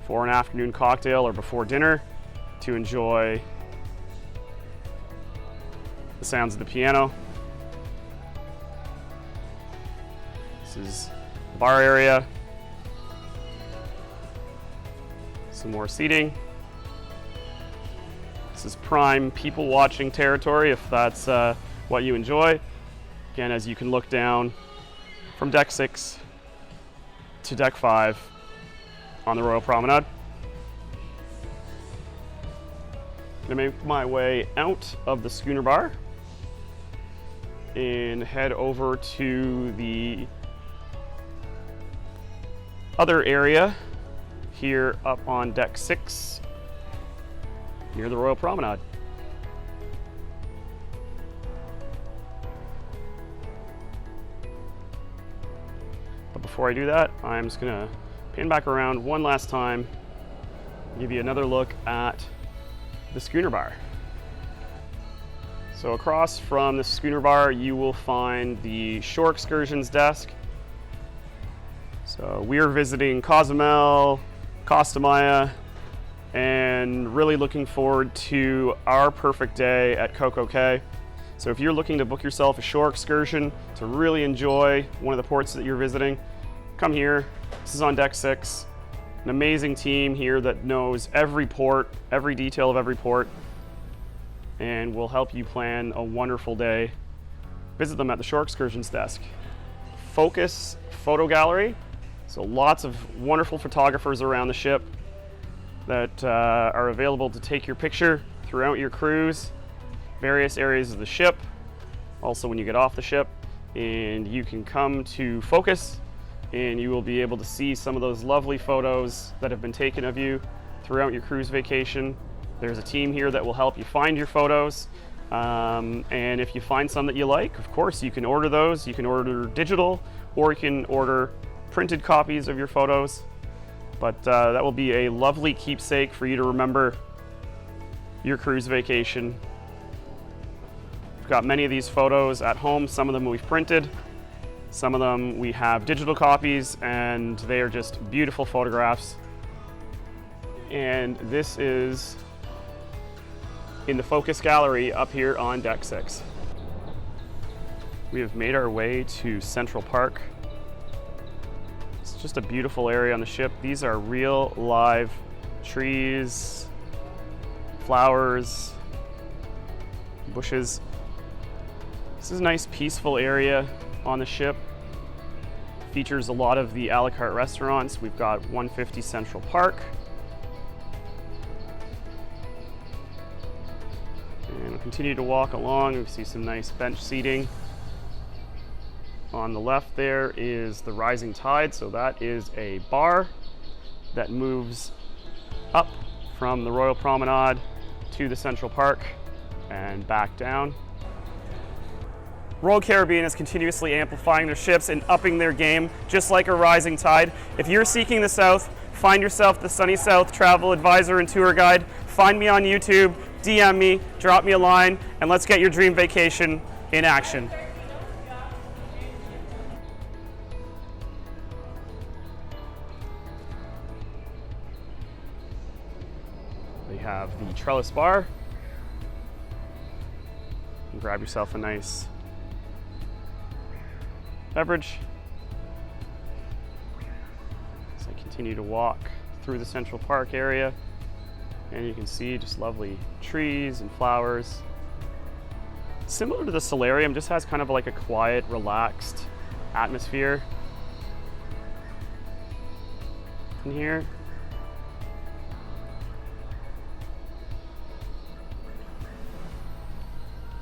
for an afternoon cocktail or before dinner to enjoy the sounds of the piano. This is the bar area. Some more seating. This is prime people watching territory if that's what you enjoy. Again, as you can look down from deck 6 to deck 5 on the Royal Promenade. I'm gonna make my way out of the Schooner Bar and head over to the other area here up on deck 6 near the Royal Promenade. But before I do that, I'm just gonna pan back around one last time, give you another look at the Schooner Bar. So across from the Schooner Bar, you will find the Shore Excursions desk. So we're visiting Cozumel, Costa Maya, and really looking forward to our perfect day at Karaoke. So if you're looking to book yourself a shore excursion to really enjoy one of the ports that you're visiting, come here. This is on deck 6. An amazing team here that knows every port, every detail of every port, and will help you plan a wonderful day. Visit them at the Shore Excursions desk. Focus Photo Gallery, so lots of wonderful photographers around the ship that are available to take your picture throughout your cruise, various areas of the ship, also when you get off the ship, and you can come to Focus and you will be able to see some of those lovely photos that have been taken of you throughout your cruise vacation. There's a team here that will help you find your photos, and if you find some that you like, of course you can order those. You can order digital, or you can order printed copies of your photos, but that will be a lovely keepsake for you to remember your cruise vacation. We've got many of these photos at home. Some of them we've printed, some of them we have digital copies, and they are just beautiful photographs. And this is in the Focus Gallery up here on deck 6. We have made our way to Central Park. It's just a beautiful area on the ship. These are real live trees, flowers, bushes. This is a nice peaceful area on the ship. Features a lot of the a la carte restaurants. We've got 150 Central Park. And we'll continue to walk along. We see some nice bench seating. On the left there is the Rising Tide, so that is a bar that moves up from the Royal Promenade to the Central Park and back down. Royal Caribbean is continuously amplifying their ships and upping their game, just like a rising tide. If you're seeking the South, find yourself the Sunny South travel advisor and tour guide. Find me on YouTube, DM me, drop me a line, and let's get your dream vacation in action. We have the Trellis Bar. You can grab yourself a nice beverage. As I continue to walk through the Central Park area, and you can see just lovely trees and flowers. Similar to the Solarium, just has kind of like a quiet, relaxed atmosphere in here.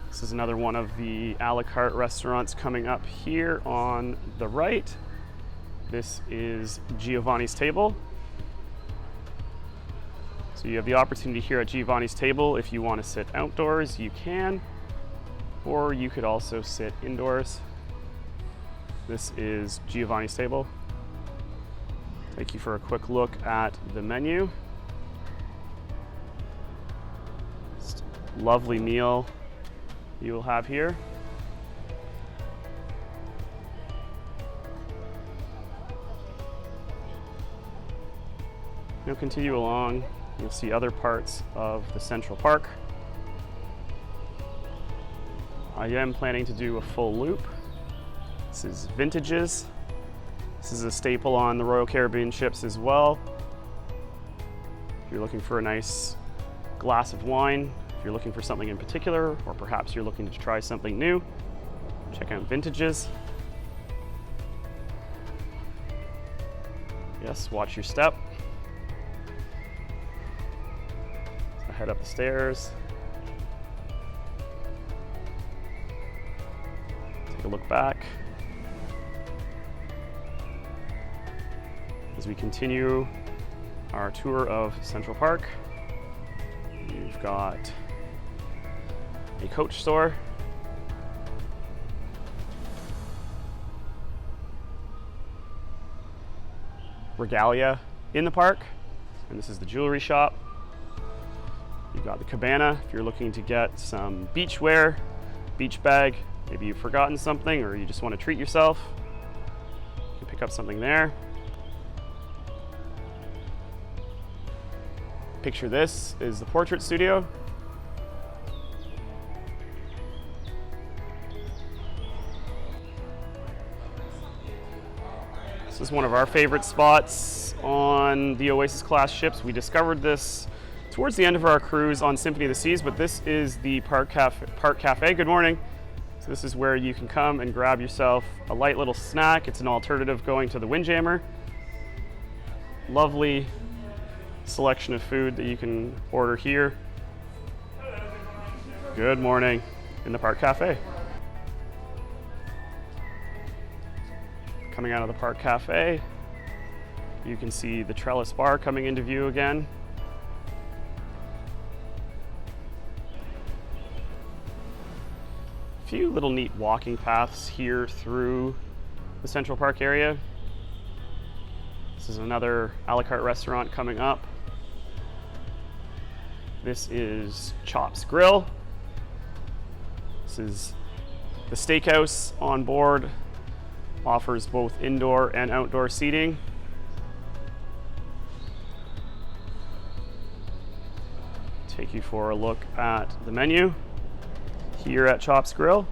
This is another one of the a la carte restaurants coming up here on the right. This is Giovanni's Table. So you have the opportunity here at Giovanni's Table. If you want to sit outdoors, you can, or you could also sit indoors. This is Giovanni's Table. Take you for a quick look at the menu. Just a lovely meal you will have here. You'll continue along, you'll see other parts of the Central Park. I am planning to do a full loop. This is Vintages. This is a staple on the Royal Caribbean ships as well. If you're looking for a nice glass of wine, if you're looking for something in particular, or perhaps you're looking to try something new, check out Vintages. Yes, watch your step. So head up the stairs. Take a look back. As we continue our tour of Central Park, we've got a coach store, regalia in the park, and this is the jewelry shop. You've got the cabana if you're looking to get some beach wear, beach bag, maybe you've forgotten something or you just want to treat yourself, you can pick up something there. Picture this is the portrait studio. This is one of our favorite spots on the Oasis Class ships. We discovered this towards the end of our cruise on Symphony of the Seas, but this is the Park Cafe. Good morning. So this is where you can come and grab yourself a light little snack. It's an alternative going to the Windjammer. Lovely selection of food that you can order here. Good morning in the Park Cafe. Coming out of the Park Cafe, you can see the trellis bar coming into view again. A few little neat walking paths here through the Central Park area. This is another a la carte restaurant coming up. This is Chops Grill. This is the steakhouse on board. Offers both indoor and outdoor seating. Take you for a look at the menu here at Chops Grill.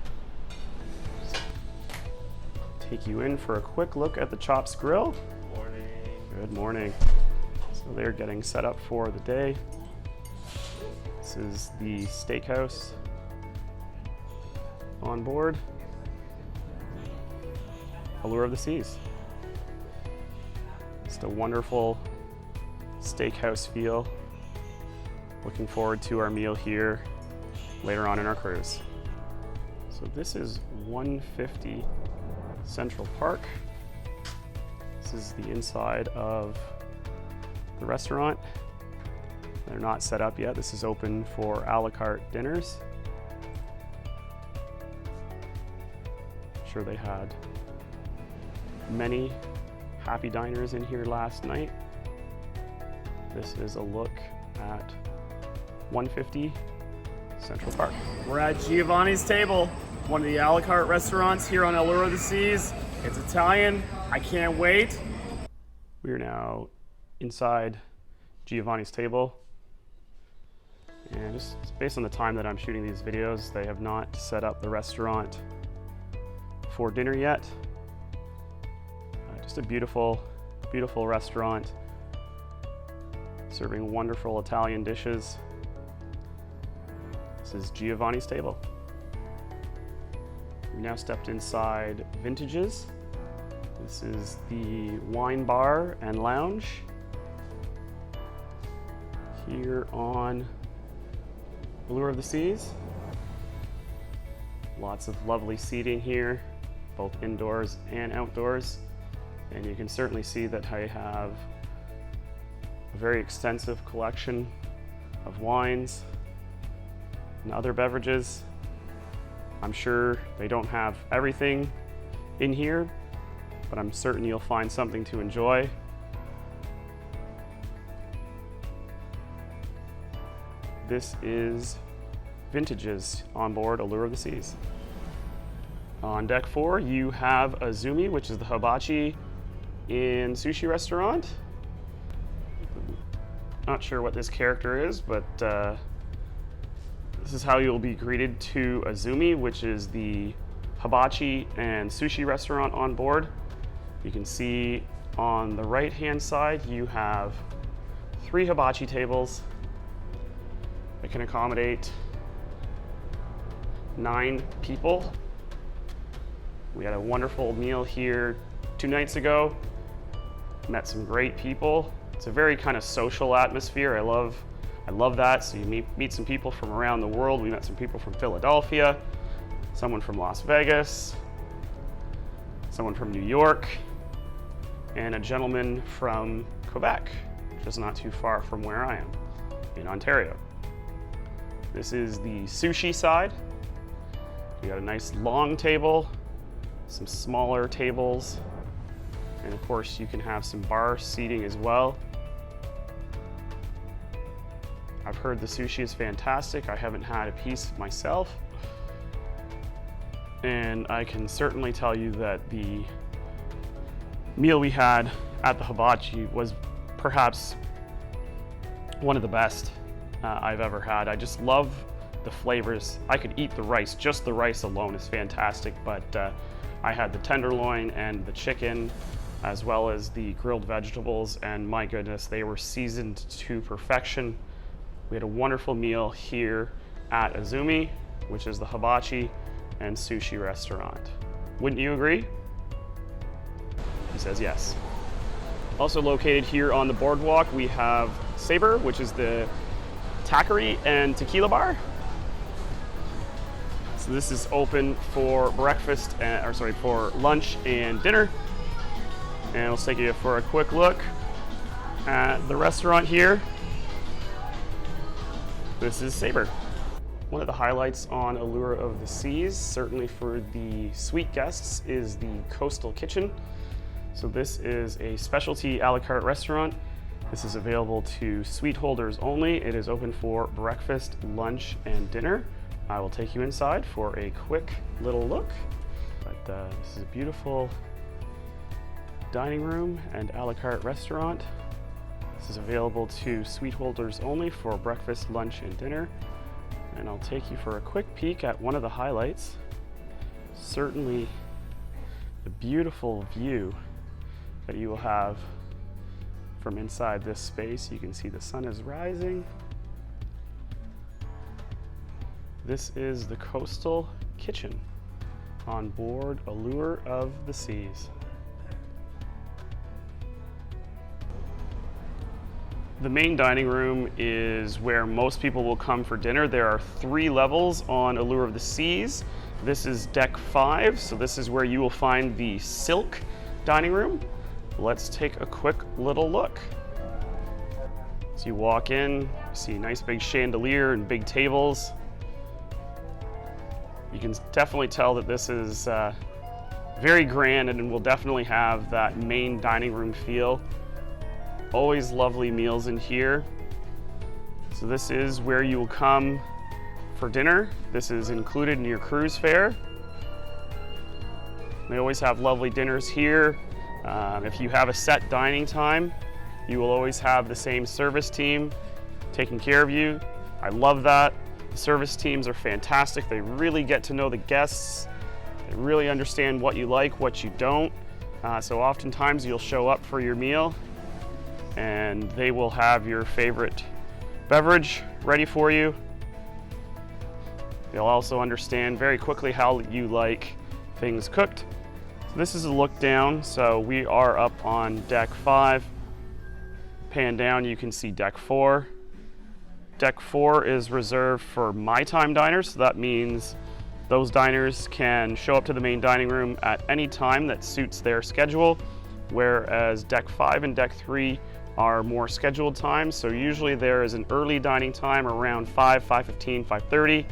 Take you in for a quick look at the Chops Grill. Morning. Good morning. So they're getting set up for the day. This is the steakhouse on board. Allure of the Seas. Just a wonderful steakhouse feel. Looking forward to our meal here later on in our cruise. So this is 150 Central Park. This is the inside of the restaurant. They're not set up yet. This is open for a la carte dinners. I'm sure they had many happy diners in here last night. This is a look at 150 Central Park. We're at Giovanni's table, one of the a la carte restaurants here on Allure of the Seas. It's Italian. I can't wait. We are now inside Giovanni's table. And just based on the time that I'm shooting these videos, they have not set up the restaurant for dinner yet. Just a beautiful, beautiful restaurant, serving wonderful Italian dishes. This is Giovanni's table. We now stepped inside Vintages. This is the wine bar and lounge here on Allure of the Seas. Lots of lovely seating here, both indoors and outdoors. And you can certainly see that I have a very extensive collection of wines and other beverages. I'm sure they don't have everything in here, but I'm certain you'll find something to enjoy. This is Vintages on board Allure of the Seas. On deck 4, you have Izumi, which is the hibachi in sushi restaurant. Not sure what this character is, but this is how you'll be greeted to Izumi, which is the hibachi and sushi restaurant on board. You can see on the right hand side you have 3 hibachi tables that can accommodate 9 people. We had a wonderful meal here 2 nights ago. Met some great people. It's a very kind of social atmosphere. I love that. So you meet some people from around the world. We met some people from Philadelphia, someone from Las Vegas, someone from New York, and a gentleman from Quebec, which is not too far from where I am in Ontario. This is the sushi side. We got a nice long table, some smaller tables, and of course you can have some bar seating as well. I've heard the sushi is fantastic. I haven't had a piece myself, and I can certainly tell you that the meal we had at the hibachi was perhaps one of the best I've ever had. I just love the flavors. I could eat the rice, just the rice alone is fantastic, but I had the tenderloin and the chicken, as well as the grilled vegetables, and my goodness, they were seasoned to perfection. We had a wonderful meal here at Izumi, which is the hibachi and sushi restaurant. Wouldn't you agree? He says yes. Also located here on the boardwalk, we have Sabor, which is the Taqueria and Tequila bar. So this is open for breakfast, for lunch and dinner. And we'll take you for a quick look at the restaurant here. This is Sabor. One of the highlights on Allure of the Seas, certainly for the suite guests, is the coastal kitchen. So this is a specialty a la carte restaurant. This is available to suite holders only. It is open for breakfast, lunch, and dinner. I will take you inside for a quick little look. But this is a beautiful dining room and a la carte restaurant. This is available to suite holders only for breakfast, lunch, and dinner. And I'll take you for a quick peek at one of the highlights. Certainly the beautiful view that you will have from inside this space. You can see the sun is rising. This is the coastal kitchen on board Allure of the Seas. The main dining room is where most people will come for dinner. There are 3 levels on Allure of the Seas. This is deck 5, so this is where you will find the silk dining room. Let's take a quick little look. So you walk in, you see a nice big chandelier and big tables. You can definitely tell that this is very grand and will definitely have that main dining room feel. Always lovely meals in here. So this is where you will come for dinner. This is included in your cruise fare. They always have lovely dinners here. If you have a set dining time, you will always have the same service team taking care of you. I love that. The service teams are fantastic. They really get to know the guests. They really understand what you like, what you don't. So oftentimes you'll show up for your meal and they will have your favorite beverage ready for you. They'll also understand very quickly how you like things cooked. So this is a look down. So we are up on deck 5. Pan down, you can see deck 4. Deck 4 is reserved for my time diners. So that means those diners can show up to the main dining room at any time that suits their schedule, whereas deck 5 and deck 3 are more scheduled times. So usually there is an early dining time around 5:15, 5:30,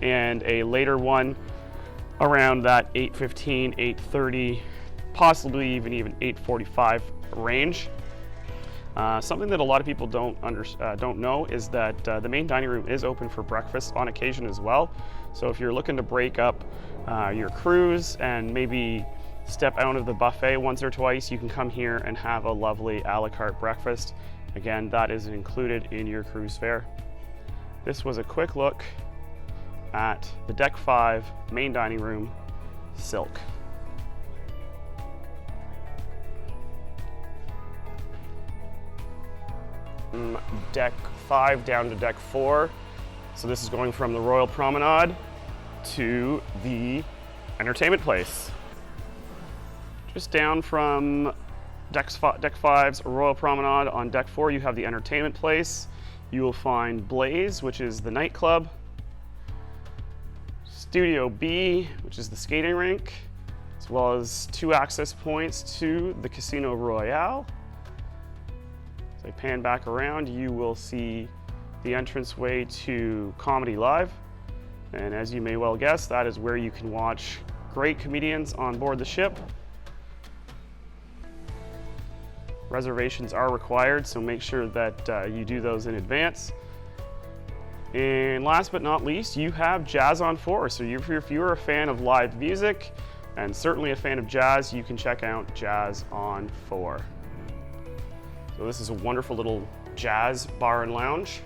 and a later one around that 8:15, 8:30, possibly even 8:45 range. Something that a lot of people don't know is that the main dining room is open for breakfast on occasion as well. So if you're looking to break up your cruise and maybe step out of the buffet once or twice, you can come here and have a lovely a la carte breakfast. Again, that is included in your cruise fare. This was a quick look at the deck 5 main dining room silk. From deck 5 down to deck 4. So this is going from the Royal Promenade to the entertainment place. Just down from deck 5's Royal Promenade, on deck 4 you have the entertainment place. You will find Blaze, which is the nightclub. Studio B, which is the skating rink, as well as 2 access points to the Casino Royale. As I pan back around, you will see the entranceway to Comedy Live. And as you may well guess, that is where you can watch great comedians on board the ship. Reservations are required, so make sure that you do those in advance. And last but not least, you have Jazz on 4. So if you're a fan of live music, and certainly a fan of jazz, you can check out Jazz on 4. So this is a wonderful little jazz bar and lounge.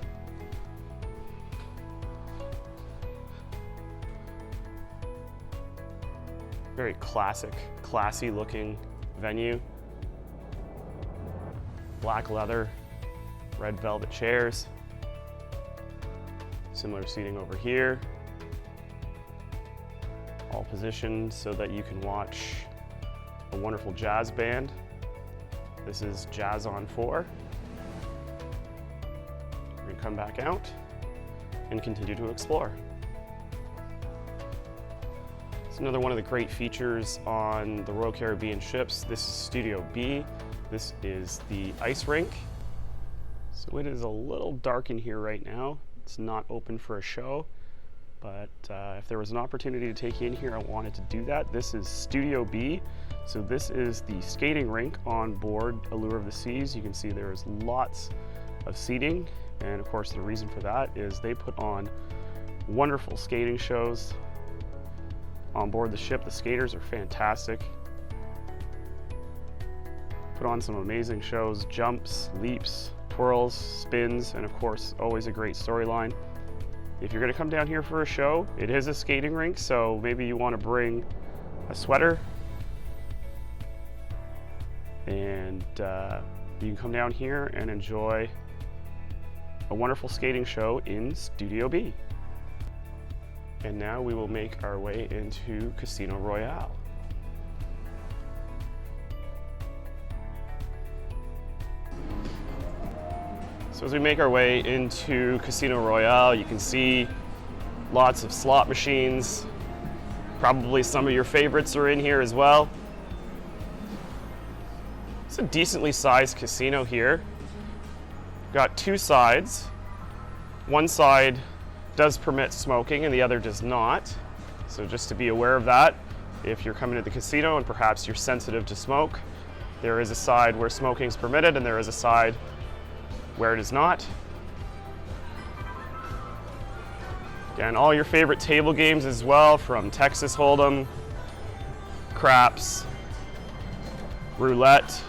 Very classic, classy looking venue. Black leather, red velvet chairs. Similar seating over here. All positioned so that you can watch a wonderful jazz band. This is Jazz on 4. We're gonna come back out and continue to explore. It's another one of the great features on the Royal Caribbean ships. This is Studio B. This is the ice rink. So it is a little dark in here right now. It's not open for a show, but if there was an opportunity to take you in here, I wanted to do that. This is Studio B. So this is the skating rink on board Allure of the Seas. You can see there is lots of seating. And of course, the reason for that is they put on wonderful skating shows on board the ship. The skaters are fantastic. Put on some amazing shows, jumps, leaps, twirls, spins, and of course, always a great storyline. If you're gonna come down here for a show, it is a skating rink, so maybe you wanna bring a sweater and you can come down here and enjoy a wonderful skating show in Studio B. And now we will make our way into Casino Royale. So as we make our way into Casino Royale, you can see lots of slot machines. Probably some of your favorites are in here as well. It's a decently sized casino here. Got two sides. One side does permit smoking and the other does not. So just to be aware of that, if you're coming to the casino and perhaps you're sensitive to smoke, there is a side where smoking is permitted and there is a side where it is not. Again, all your favorite table games as well, from Texas Hold'em, craps, roulette,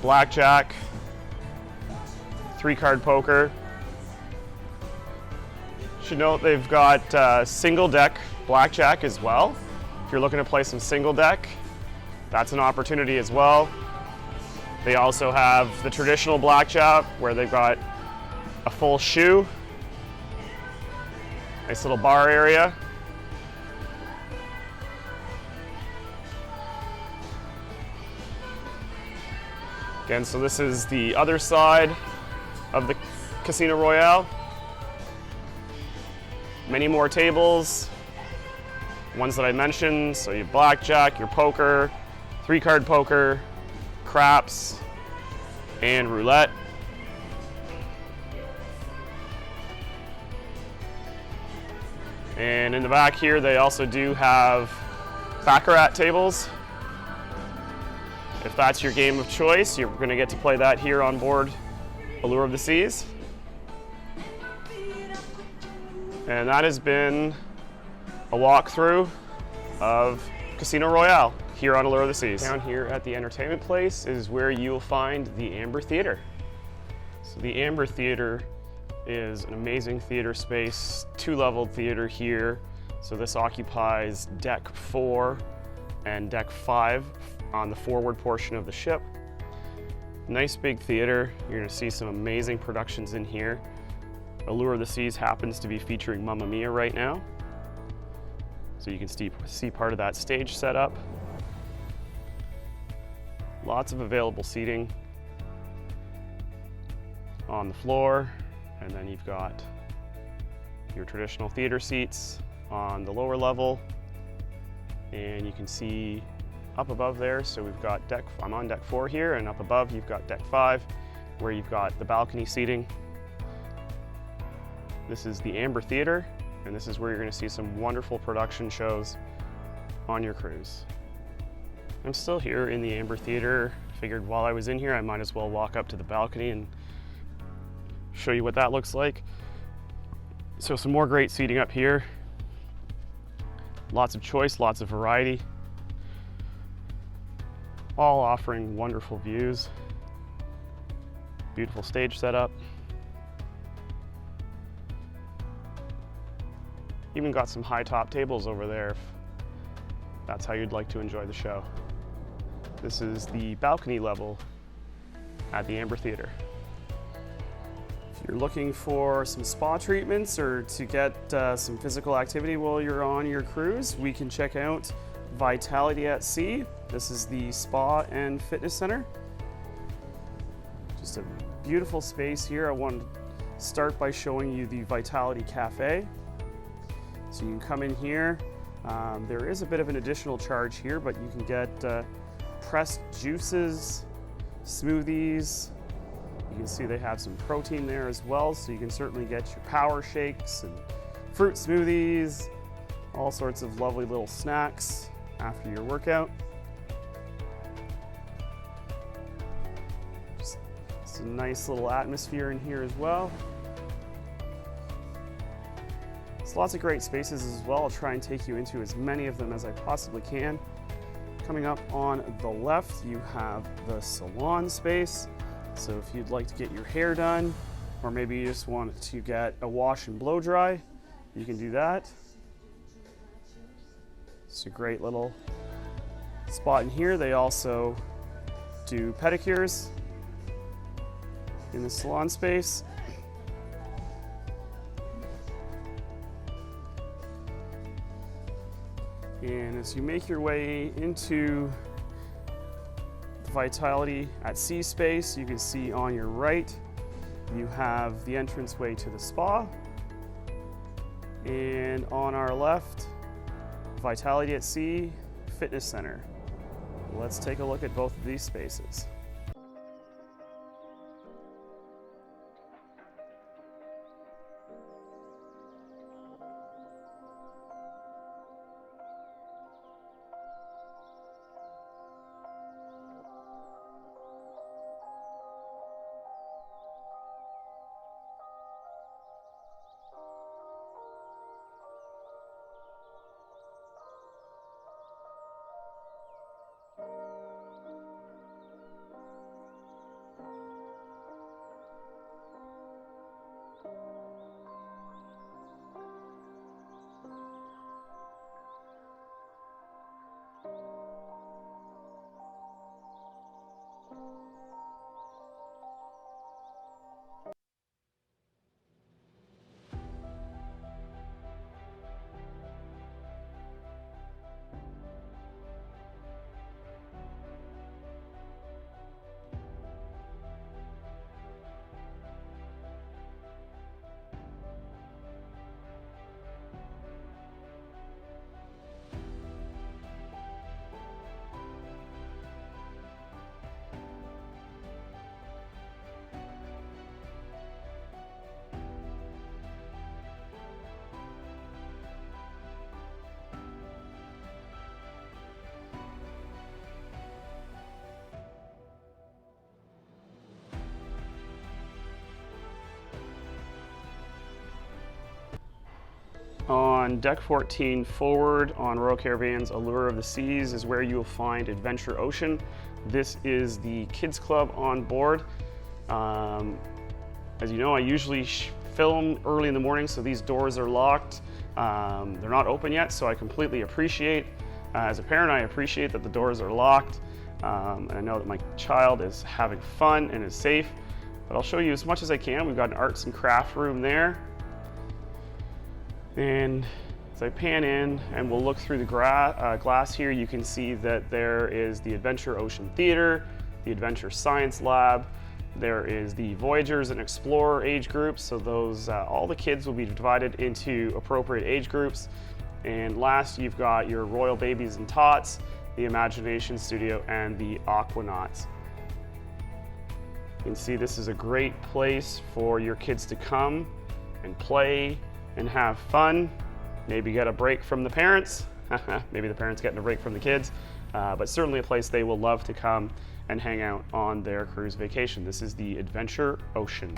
blackjack, 3-card poker. Should note they've got single deck blackjack as well. If you're looking to play some single deck, that's an opportunity as well. They also have the traditional blackjack where they've got a full shoe, nice little bar area. Again, so this is the other side of the Casino Royale. Many more tables, ones that I mentioned. So you have blackjack, your poker, 3-card poker, craps, and roulette. And in the back here, they also do have baccarat tables. If that's your game of choice, you're going to get to play that here on board Allure of the Seas. And that has been a walkthrough of Casino Royale here on Allure of the Seas. Down here at the entertainment place is where you'll find the Amber Theater. So the Amber Theater is an amazing theater space, 2-leveled theater here. So this occupies deck 4 and deck 5 on the forward portion of the ship. Nice big theater. You're gonna see some amazing productions in here. Allure of the Seas happens to be featuring Mamma Mia right now. So you can see part of that stage setup. Lots of available seating on the floor. And then you've got your traditional theater seats on the lower level. And you can see up above there, so we've got I'm on deck 4 here, and up above you've got deck 5, where you've got the balcony seating. This is the Amber Theater, and this is where you're gonna see some wonderful production shows on your cruise. I'm still here in the Amber Theater. Figured while I was in here, I might as well walk up to the balcony and show you what that looks like. So some more great seating up here. Lots of choice, lots of variety. All offering wonderful views. Beautiful stage setup. Even got some high top tables over there if that's how you'd like to enjoy the show. This is the balcony level at the Amber Theater. If you're looking for some spa treatments or to get some physical activity while you're on your cruise, we can check out Vitality at Sea. This is the spa and fitness center. Just a beautiful space here. I want to start by showing you the Vitality Cafe. So you can come in here. There is a bit of an additional charge here, but you can get pressed juices, smoothies. You can see they have some protein there as well, so you can certainly get your power shakes and fruit smoothies, all sorts of lovely little snacks after your workout. It's a nice little atmosphere in here as well. There's lots of great spaces as well. I'll try and take you into as many of them as I possibly can. Coming up on the left, you have the salon space. So if you'd like to get your hair done, or maybe you just want to get a wash and blow dry, you can do that. It's a great little spot in here. They also do pedicures in the salon space. And as you make your way into the Vitality at Sea space, you can see on your right, you have the entranceway to the spa. And on our left, Vitality at Sea Fitness Center. Let's take a look at both of these spaces. On deck 14 forward on Royal Caribbean's Allure of the Seas is where you'll find Adventure Ocean. This is the kids club on board. As you know, I usually film early in the morning, so these doors are locked. They're not open yet, so I completely appreciate, as a parent, I appreciate that the doors are locked. And I know that my child is having fun and is safe, but I'll show you as much as I can. We've got an arts and craft room there. And as I pan in and we'll look through the glass here, you can see that there is the Adventure Ocean Theater, the Adventure Science Lab, there is the Voyagers and Explorer age groups, so those all the kids will be divided into appropriate age groups. And last, you've got your Royal Babies and Tots, the Imagination Studio, and the Aquanauts. You can see this is a great place for your kids to come and play and have fun, maybe get a break from the parents, maybe the parents getting a break from the kids, but certainly a place they will love to come and hang out on their cruise vacation. This is the Adventure Ocean.